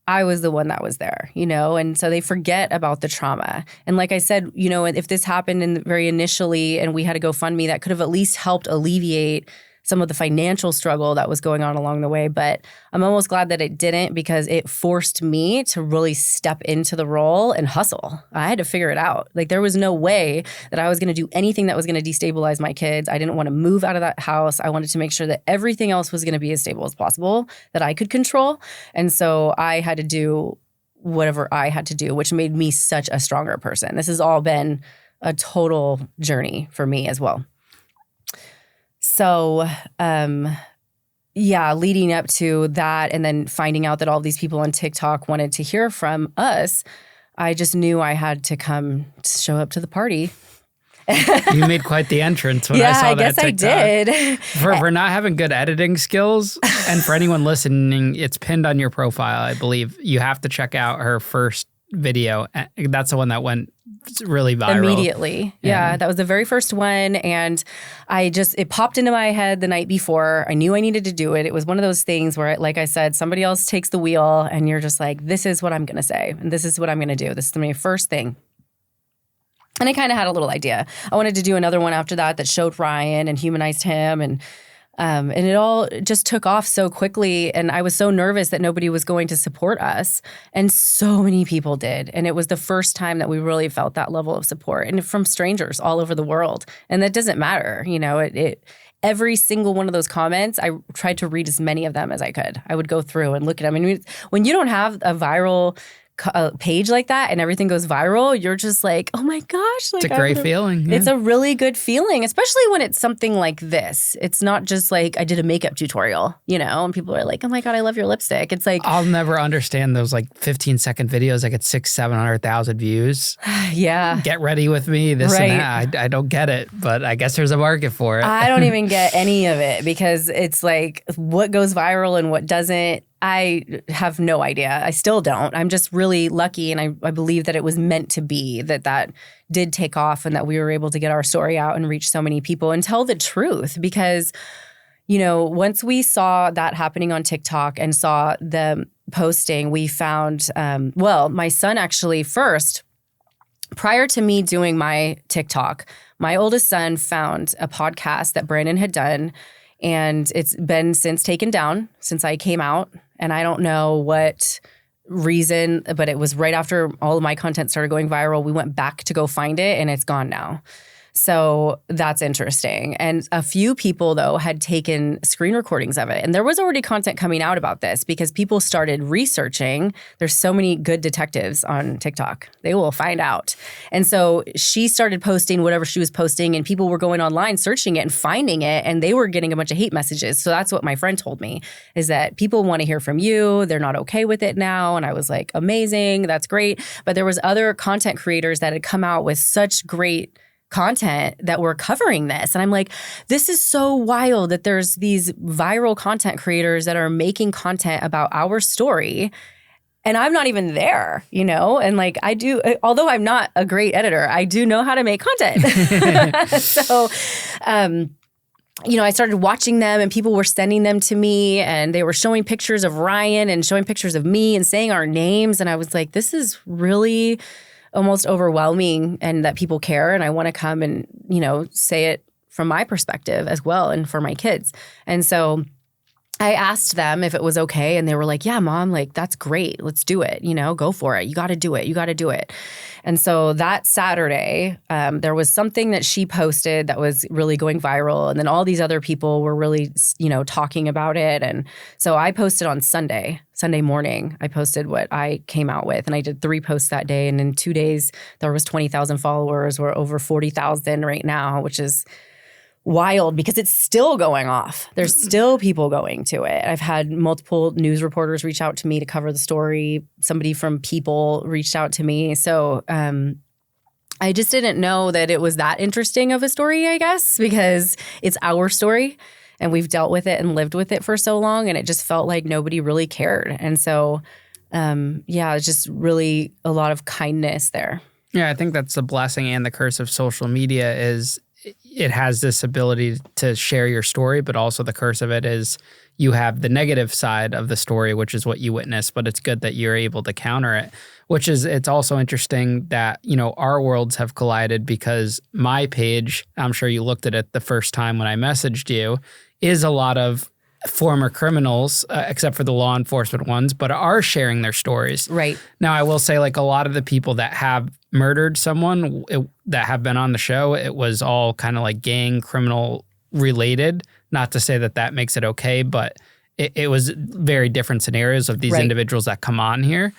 I was the one that was there, you know? And so they forget about the trauma. And like I said, you know, if this happened very initially and we had a GoFundMe, that could have at least helped alleviate some of the financial struggle that was going on along the way. But I'm almost glad that it didn't, because it forced me to really step into the role and hustle. I had to figure it out. Like, there was no way that I was going to do anything that was going to destabilize my kids. I didn't want to move out of that house. I wanted to make sure that everything else was going to be as stable as possible, that I could control. And so I had to do whatever I had to do, which made me such a stronger person. This has all been a total journey for me as well. So, leading up to that and then finding out that all these people on TikTok wanted to hear from us, I just knew I had to come show up to the party. You made quite the entrance when I saw that TikTok. I did. For not having good editing skills, and for anyone listening, it's pinned on your profile, I believe. You have to check out her first video. That's the one that went really viral. Immediately. Yeah, that was the very first one. And it popped into my head the night before. I knew I needed to do it. It was one of those things where, like I said, somebody else takes the wheel and you're just like, this is what I'm going to say. And this is what I'm going to do. This is my first thing. And I kind of had a little idea. I wanted to do another one after that showed Ryan and humanized him, and it all just took off so quickly. And I was so nervous that nobody was going to support us. And so many people did. And it was the first time that we really felt that level of support, and from strangers all over the world. And that doesn't matter. You know, every single one of those comments, I tried to read as many of them as I could. I would go through and look at them. And when you don't have a viral page like that and everything goes viral, you're just like, oh my gosh. Like, it's a great feeling. Yeah. It's a really good feeling, especially when it's something like this. It's not just like I did a makeup tutorial, you know, and people are like, oh my God, I love your lipstick. It's like, I'll never understand those like 15-second videos that get 600,000-700,000 views. Yeah. Get ready with me, this and that. I don't get it, but I guess there's a market for it. I don't even get any of it, because it's like what goes viral and what doesn't. I have no idea. I still don't. I'm just really lucky, and I believe that it was meant to be, that did take off, and that we were able to get our story out and reach so many people and tell the truth. Because, you know, once we saw that happening on TikTok and saw them posting, we found, my son actually first, prior to me doing my TikTok, my oldest son found a podcast that Brandon had done, and it's been since taken down since I came out. And I don't know what reason, but it was right after all of my content started going viral. We went back to go find it, and it's gone now. So that's interesting. And a few people, though, had taken screen recordings of it. And there was already content coming out about this, because people started researching. There's so many good detectives on TikTok. They will find out. And so she started posting whatever she was posting, and people were going online searching it and finding it, and they were getting a bunch of hate messages. So that's what my friend told me, is that people want to hear from you. They're not okay with it now. And I was like, amazing. That's great. But there was other content creators that had come out with such great content that were covering this. And I'm like, this is so wild that there's these viral content creators that are making content about our story, and I'm not even there, you know? And like, I do, although I'm not a great editor, I do know how to make content. So, you know, I started watching them, and people were sending them to me, and they were showing pictures of Ryan and showing pictures of me and saying our names. And I was like, this is really almost overwhelming, and that people care, and I want to come and, you know, say it from my perspective as well, and for my kids. And so I asked them if it was okay, and they were like, yeah, Mom, like, that's great. Let's do it. You know, go for it. You got to do it. You got to do it. And so that Saturday, there was something that she posted that was really going viral. And then all these other people were really, you know, talking about it. And so I posted on Sunday morning. I posted what I came out with. And I did 3 posts that day. And in 2 days, there was 20,000 followers. We're over 40,000 right now, which is wild, because it's still going off. There's still people going to it. I've had multiple news reporters reach out to me to cover the story. Somebody from People reached out to me. So I just didn't know that it was that interesting of a story, I guess, because it's our story, and we've dealt with it and lived with it for so long, and it just felt like nobody really cared. And so yeah, it's just really a lot of kindness there. Yeah, I think that's the blessing and the curse of social media is it has this ability to share your story, but also the curse of it is you have the negative side of the story, which is what you witness, but it's good that you're able to counter it, which is, it's also interesting that, you know, our worlds have collided because my page, I'm sure you looked at it the first time when I messaged you, is a lot of former criminals, except for the law enforcement ones, but are sharing their stories. Right. Now, I will say, like, a lot of the people that have murdered someone that have been on the show, it was all kind of like gang criminal related. Not to say that that makes it okay, but it was very different scenarios of these individuals that come on here.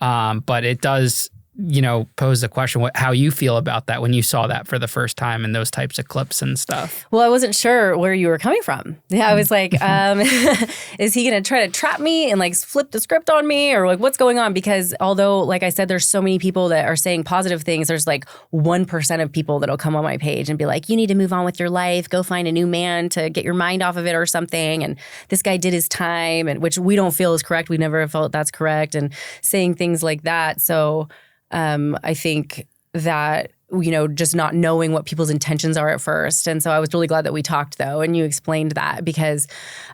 But it does, you know, pose the question how you feel about that when you saw that for the first time and those types of clips and stuff. Well, I wasn't sure where you were coming from. Yeah, I was like, is he going to try to trap me and like flip the script on me, or like what's going on? Because although, like I said, there's so many people that are saying positive things, there's like 1% of people that'll come on my page and be like, you need to move on with your life, go find a new man to get your mind off of it or something. And this guy did his time, and which we don't feel is correct. We never felt that's correct, and saying things like that. So I think that, you know, just not knowing what people's intentions are at first. And so I was really glad that we talked, though, and you explained that, because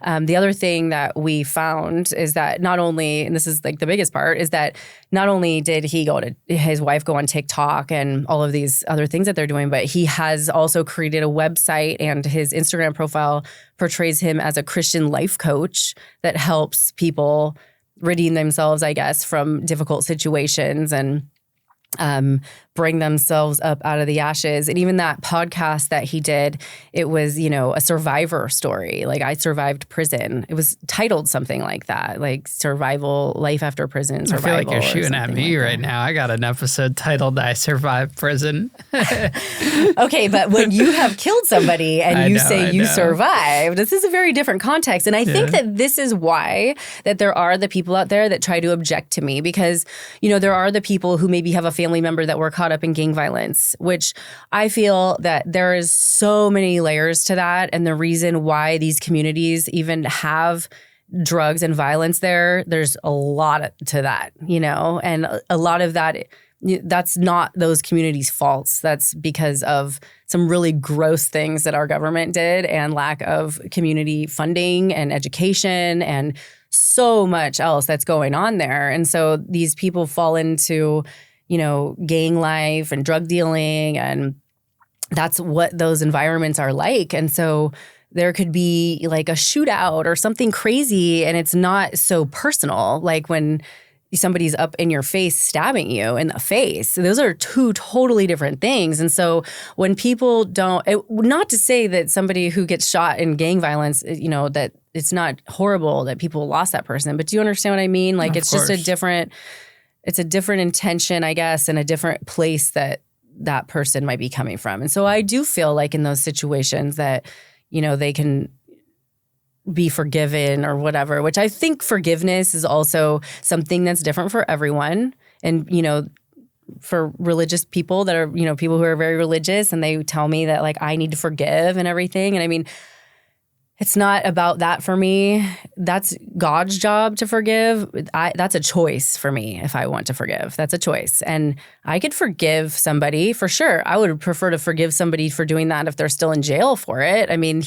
the other thing that we found is that not only, and this is like the biggest part, is that not only did his wife go on TikTok and all of these other things that they're doing, but he has also created a website, and his Instagram profile portrays him as a Christian life coach that helps people redeem themselves, I guess, from difficult situations and bring themselves up out of the ashes. And even that podcast that he did, it was, you know, a survivor story. Like, I survived prison. It was titled something like that, like survival, life after prison, survival. I feel like you're shooting at me right now. I got an episode titled I Survived Prison. Okay, but when you have killed somebody and you say you survived, this is a very different context. And I think that this is why that there are the people out there that try to object to me, because, you know, there are the people who maybe have a family member that were caught up in gang violence, which I feel that there is so many layers to that. And the reason why these communities even have drugs and violence there's a lot to that, you know, and a lot of that, that's not those communities' faults. That's because of some really gross things that our government did, and lack of community funding and education and so much else that's going on there. And so these people fall into, you know, gang life and drug dealing, and that's what those environments are like. And so there could be like a shootout or something crazy, and it's not so personal, like when somebody's up in your face stabbing you in the face. Those are two totally different things. And so when people not to say that somebody who gets shot in gang violence, you know, that it's not horrible that people lost that person, but do you understand what I mean? Like, it's just it's a different intention, I guess, and a different place that that person might be coming from. And so I do feel like in those situations that, you know, they can be forgiven or whatever, which I think forgiveness is also something that's different for everyone. And, you know, for religious people that are, you know, people who are very religious, and they tell me that like I need to forgive and everything. And I mean, it's not about that for me. That's God's job to forgive. That's a choice for me if I want to forgive. That's a choice. And I could forgive somebody for sure. I would prefer to forgive somebody for doing that if they're still in jail for it. I mean,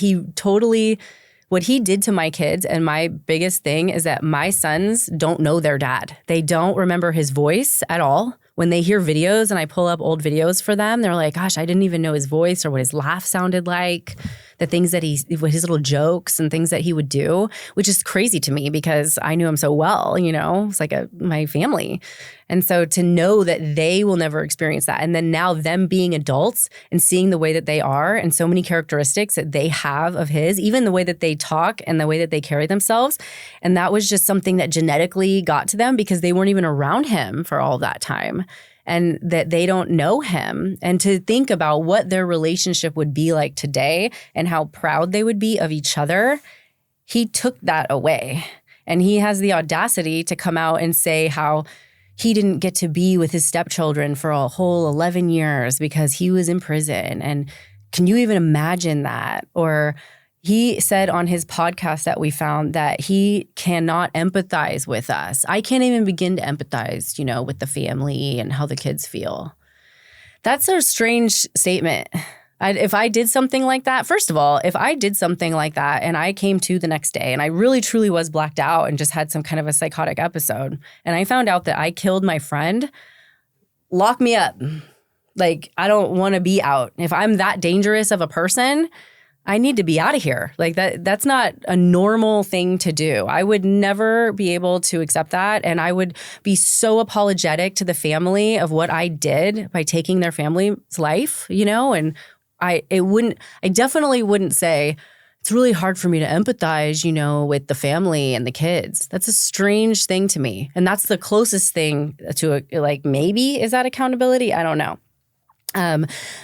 what he did to my kids, and my biggest thing is that my sons don't know their dad. They don't remember his voice at all. When they hear videos and I pull up old videos for them, they're like, gosh, I didn't even know his voice or what his laugh sounded like. The things that his little jokes and things that he would do, which is crazy to me because I knew him so well, you know, it's like my family. And so to know that they will never experience that. And then now them being adults and seeing the way that they are and so many characteristics that they have of his, even the way that they talk and the way that they carry themselves. And that was just something that genetically got to them because they weren't even around him for all that time. And that they don't know him. And to think about what their relationship would be like today and how proud they would be of each other, he took that away. And he has the audacity to come out and say how he didn't get to be with his stepchildren for a whole 11 years because he was in prison. And can you even imagine that? Or, He said on his podcast that we found that he cannot empathize with us. I can't even begin to empathize, with the family and how the kids feel. That's a strange statement. If I did something like that, first of all, if I did something like that and I came to the next day and I really truly was blacked out and just had some kind of a psychotic episode and I found out that I killed my friend, lock me up. Like, I don't want to be out. If I'm that dangerous of a person, I need to be out of here. Like that's not a normal thing to do. I would never be able to accept that. And I would be so apologetic to the family of what I did by taking their family's life, and I definitely wouldn't say it's really hard for me to empathize, with the family and the kids. That's a strange thing to me. And that's the closest thing to maybe is that accountability? I don't know.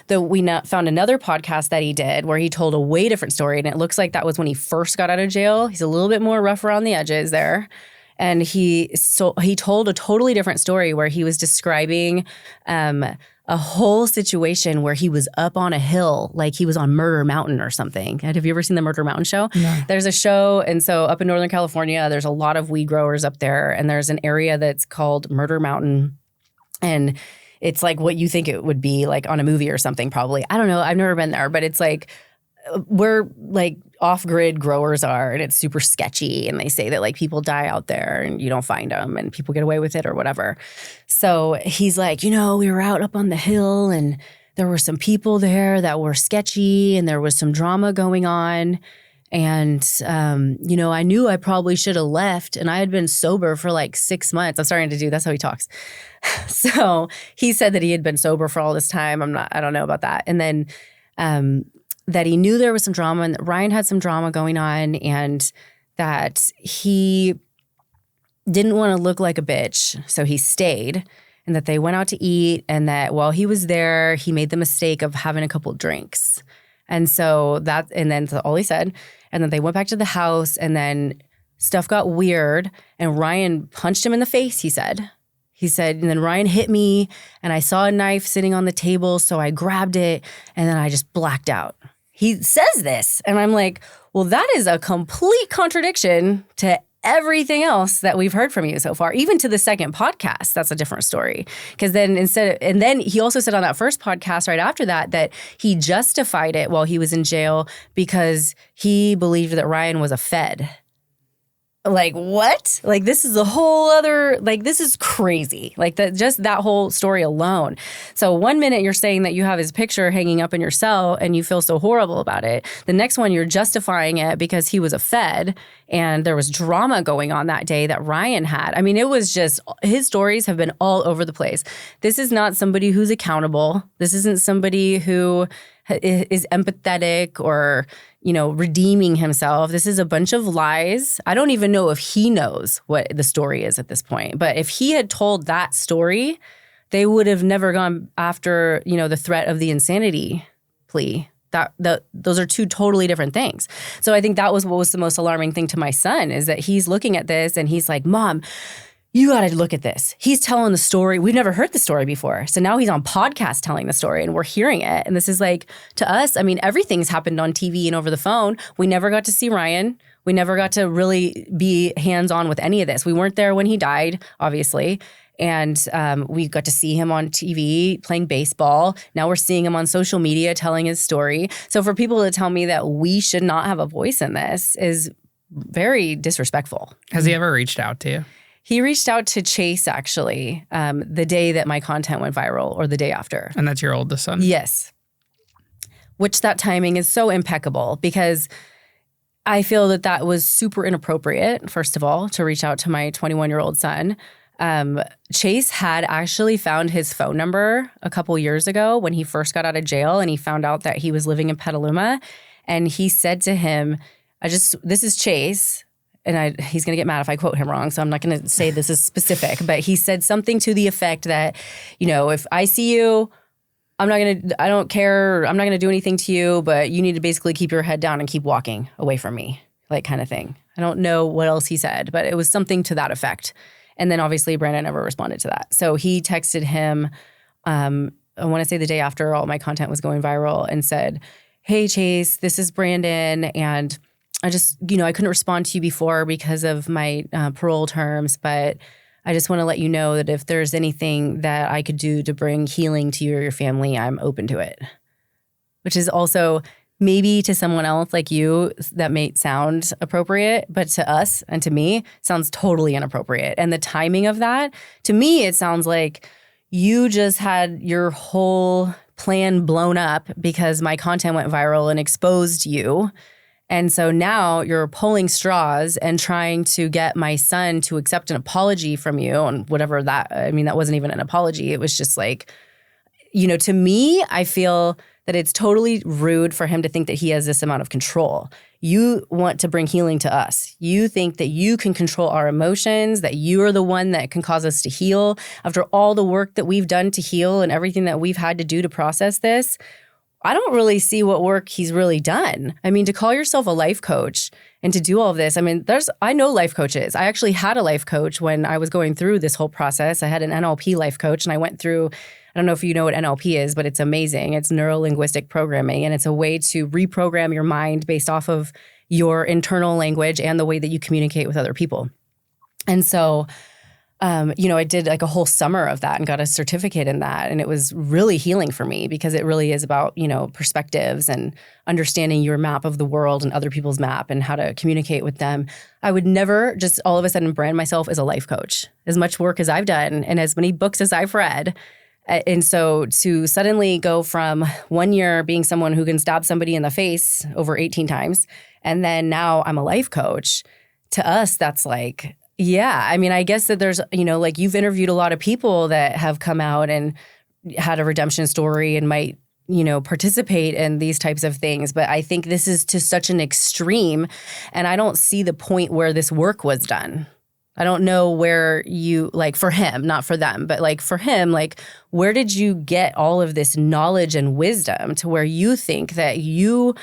We found another podcast that he did where he told a way different story, and it looks like that was when he first got out of jail. He's a little bit more rough around the edges there, and he told a totally different story where he was describing a whole situation where he was up on a hill, like he was on Murder Mountain or something. Have you ever seen the Murder Mountain show? No. There's a show, and so up in Northern California, there's a lot of weed growers up there, and there's an area that's called Murder Mountain, and it's like what you think it would be like on a movie or something, probably. I don't know. I've never been there, but it's like where like off-grid growers are, and it's super sketchy. And they say that like people die out there and you don't find them and people get away with it or whatever. So he's like, we were out up on the hill and there were some people there that were sketchy and there was some drama going on. And, I knew I probably should have left, and I had been sober for like 6 months. That's how he talks. So he said that he had been sober for all this time. I don't know about that. And then, that he knew there was some drama and that Ryan had some drama going on and that he didn't want to look like a bitch. So he stayed, and that they went out to eat, and that while he was there, he made the mistake of having a couple drinks. And so that's all he said. And then they went back to the house, and then stuff got weird, and Ryan punched him in the face, he said. And then Ryan hit me, and I saw a knife sitting on the table, so I grabbed it, and then I just blacked out. He says this, and I'm like, well, that is a complete contradiction to everything else that we've heard from you so far, even to the second podcast. That's a different story. Because then and then he also said on that first podcast right after that he justified it while he was in jail because he believed that Ryan was a Fed. Like, what? Like, this is a whole other, this is crazy. Like, that whole story alone. So 1 minute you're saying that you have his picture hanging up in your cell and you feel so horrible about it. The next one you're justifying it because he was a Fed and there was drama going on that day that Ryan had. I mean, it was just, his stories have been all over the place. This is not somebody who's accountable. This isn't somebody who is empathetic or, redeeming himself. This is a bunch of lies. I don't even know if he knows what the story is at this point. But if he had told that story, they would have never gone after, the threat of the insanity plea. Those are two totally different things. So I think that was what was the most alarming thing to my son, is that he's looking at this and he's like, Mom, you got to look at this. He's telling the story. We've never heard the story before. So now he's on podcast telling the story and we're hearing it. And this is like, to us, I mean, everything's happened on TV and over the phone. We never got to see Ryan. We never got to really be hands-on with any of this. We weren't there when he died, obviously. And we got to see him on TV playing baseball. Now we're seeing him on social media telling his story. So for people to tell me that we should not have a voice in this is very disrespectful. Has he ever reached out to you? He reached out to Chase, actually, the day that my content went viral or the day after. And that's your oldest son? Yes. Which that timing is so impeccable because I feel that was super inappropriate, first of all, to reach out to my 21-year-old son. Chase had actually found his phone number a couple years ago when he first got out of jail, and he found out that he was living in Petaluma. And he said to him, this is Chase. And he's going to get mad if I quote him wrong, so I'm not going to say this is specific. But he said something to the effect that, if I see you, I don't care, I'm not going to do anything to you, but you need to basically keep your head down and keep walking away from me, like kind of thing. I don't know what else he said, but it was something to that effect. And then obviously Brandon never responded to that. So he texted him, I want to say the day after all my content was going viral, and said, hey, Chase, this is Brandon. And I just, I couldn't respond to you before because of my parole terms, but I just want to let you know that if there's anything that I could do to bring healing to you or your family, I'm open to it. Which is also maybe to someone else like you that may sound appropriate, but to us and to me sounds totally inappropriate. And the timing of that, to me, it sounds like you just had your whole plan blown up because my content went viral and exposed you. And so now you're pulling straws and trying to get my son to accept an apology from you and whatever that, I mean, that wasn't even an apology. It was just like, to me, I feel that it's totally rude for him to think that he has this amount of control. You want to bring healing to us. You think that you can control our emotions, that you are the one that can cause us to heal. After all the work that we've done to heal and everything that we've had to do to process this, I don't really see what work he's really done. I mean, to call yourself a life coach and to do all of this, I mean, I know life coaches. I actually had a life coach when I was going through this whole process. I had an NLP life coach and I went through, I don't know if you know what NLP is, but it's amazing. It's neuro-linguistic programming, and it's a way to reprogram your mind based off of your internal language and the way that you communicate with other people. And so, I did like a whole summer of that and got a certificate in that. And it was really healing for me because it really is about, perspectives and understanding your map of the world and other people's map and how to communicate with them. I would never just all of a sudden brand myself as a life coach, as much work as I've done and as many books as I've read. And so to suddenly go from 1 year being someone who can stab somebody in the face over 18 times, and then now I'm a life coach, to us, that's like, yeah. I mean, I guess that there's, like you've interviewed a lot of people that have come out and had a redemption story and might, participate in these types of things. But I think this is to such an extreme, and I don't see the point where this work was done. I don't know where you, like for him, not for them, but like for him, like where did you get all of this knowledge and wisdom to where you think that you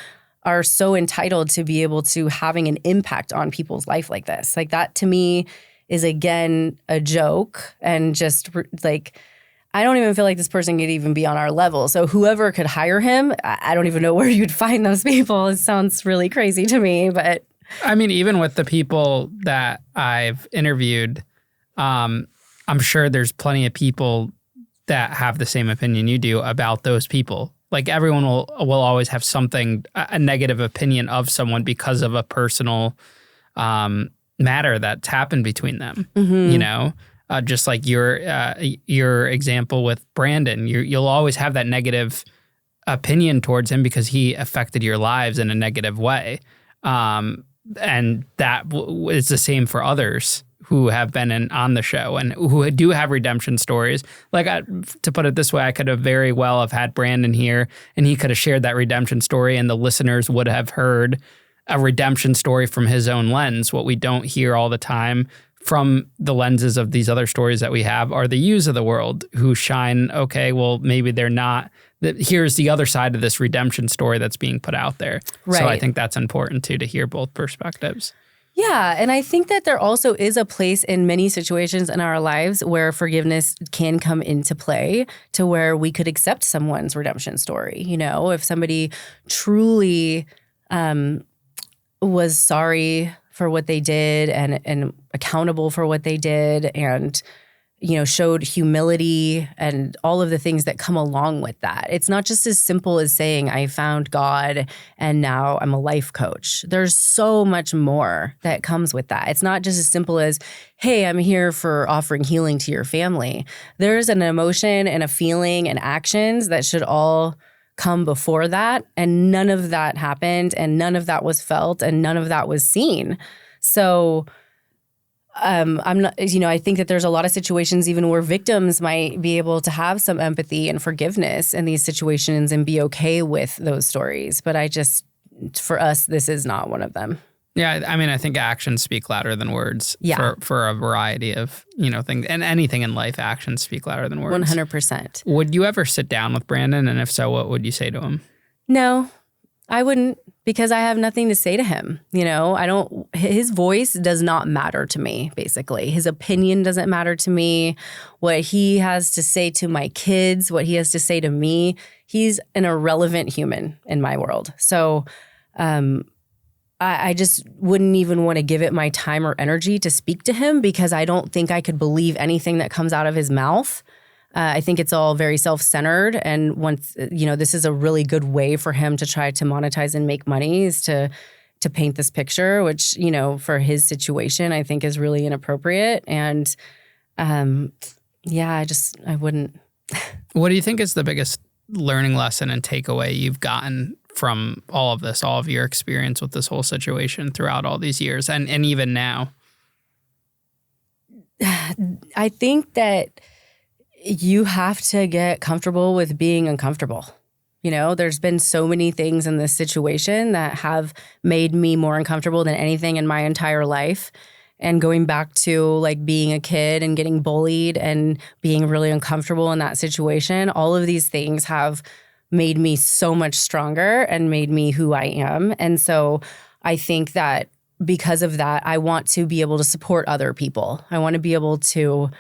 are so entitled to be able to having an impact on people's life like this? Like that to me is again a joke, and just like, I don't even feel like this person could even be on our level. So whoever could hire him, I don't even know where you'd find those people. It sounds really crazy to me, but. I mean, even with the people that I've interviewed, I'm sure there's plenty of people that have the same opinion you do about those people. Like everyone will always have something, a negative opinion of someone because of a personal matter that's happened between them. Mm-hmm. Just like your example with Brandon, you'll always have that negative opinion towards him because he affected your lives in a negative way. And that is the same for others who have been on the show and who do have redemption stories. Like, to put it this way, I could have very well have had Brandon here and he could have shared that redemption story and the listeners would have heard a redemption story from his own lens. What we don't hear all the time from the lenses of these other stories that we have are the yous of the world who shine, okay, well, maybe they're not. Here's the other side of this redemption story that's being put out there. Right. So I think that's important too, to hear both perspectives. Yeah. And I think that there also is a place in many situations in our lives where forgiveness can come into play to where we could accept someone's redemption story. If somebody truly was sorry for what they did and accountable for what they did and showed humility and all of the things that come along with that. It's not just as simple as saying, I found God and now I'm a life coach. There's so much more that comes with that. It's not just as simple as, hey, I'm here for offering healing to your family. There's an emotion and a feeling and actions that should all come before that. And none of that happened and none of that was felt and none of that was seen. So I'm not, I think that there's a lot of situations even where victims might be able to have some empathy and forgiveness in these situations and be okay with those stories. But for us, this is not one of them. Yeah, I mean, I think actions speak louder than words. Yeah. For a variety of, things. And anything in life, actions speak louder than words. 100%. Would you ever sit down with Brandon? And if so, what would you say to him? No, I wouldn't. because I have nothing to say to him. His voice does not matter to me, basically. His opinion doesn't matter to me. What he has to say to my kids, what he has to say to me, he's an irrelevant human in my world. So I just wouldn't even want to give it my time or energy to speak to him because I don't think I could believe anything that comes out of his mouth. I think it's all very self-centered. And once, this is a really good way for him to try to monetize and make money is to paint this picture, which, for his situation, I think is really inappropriate. And I wouldn't. What do you think is the biggest learning lesson and takeaway you've gotten from all of this, all of your experience with this whole situation throughout all these years and even now? I think that you have to get comfortable with being uncomfortable. There's been so many things in this situation that have made me more uncomfortable than anything in my entire life. And going back to like being a kid and getting bullied and being really uncomfortable in that situation, all of these things have made me so much stronger and made me who I am. And so I think that because of that, I want to be able to support other people. I want to be able to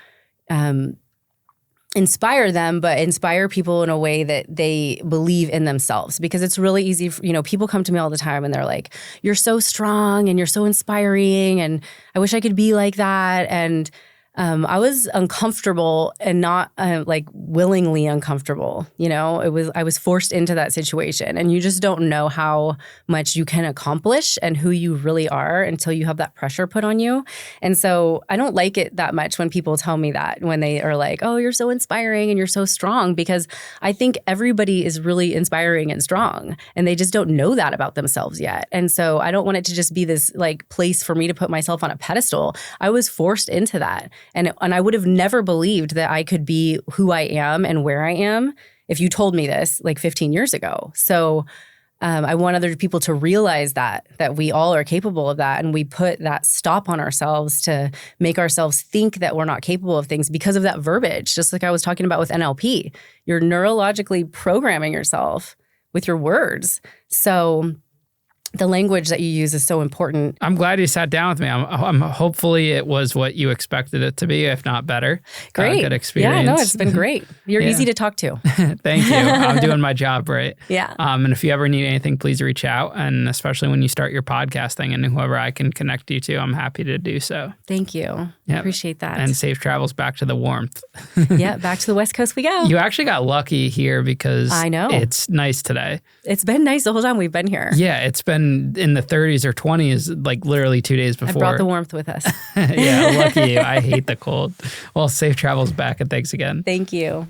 inspire them, but inspire people in a way that they believe in themselves. Because it's really easy, people come to me all the time and they're like, you're so strong and you're so inspiring and I wish I could be like that. And I was uncomfortable and not willingly uncomfortable. I was forced into that situation, and you just don't know how much you can accomplish and who you really are until you have that pressure put on you. And so I don't like it that much when people tell me that, when they are like, oh, you're so inspiring and you're so strong, because I think everybody is really inspiring and strong and they just don't know that about themselves yet. And so I don't want it to just be this like place for me to put myself on a pedestal. I was forced into that. And I would have never believed that I could be who I am and where I am if you told me this like 15 years ago. So I want other people to realize that we all are capable of that. And we put that stop on ourselves to make ourselves think that we're not capable of things because of that verbiage. Just like I was talking about with NLP, you're neurologically programming yourself with your words. So the language that you use is so important. I'm glad you sat down with me. I'm hopefully it was what you expected it to be, if not better. Great. Good experience. Yeah, no, it's been great. You're easy to talk to. Thank you. I'm doing my job right. Yeah. And if you ever need anything, please reach out. And especially when you start your podcasting and whoever I can connect you to, I'm happy to do so. Thank you. Yep. Appreciate that. And safe travels back to the warmth. Yeah, back to the West Coast we go. You actually got lucky here because I know it's nice today. It's been nice the whole time we've been here. Yeah, it's been in the 30s or 20s, like literally 2 days before. I brought the warmth with us. Yeah, lucky you. I hate the cold. Well, safe travels back and thanks again. Thank you.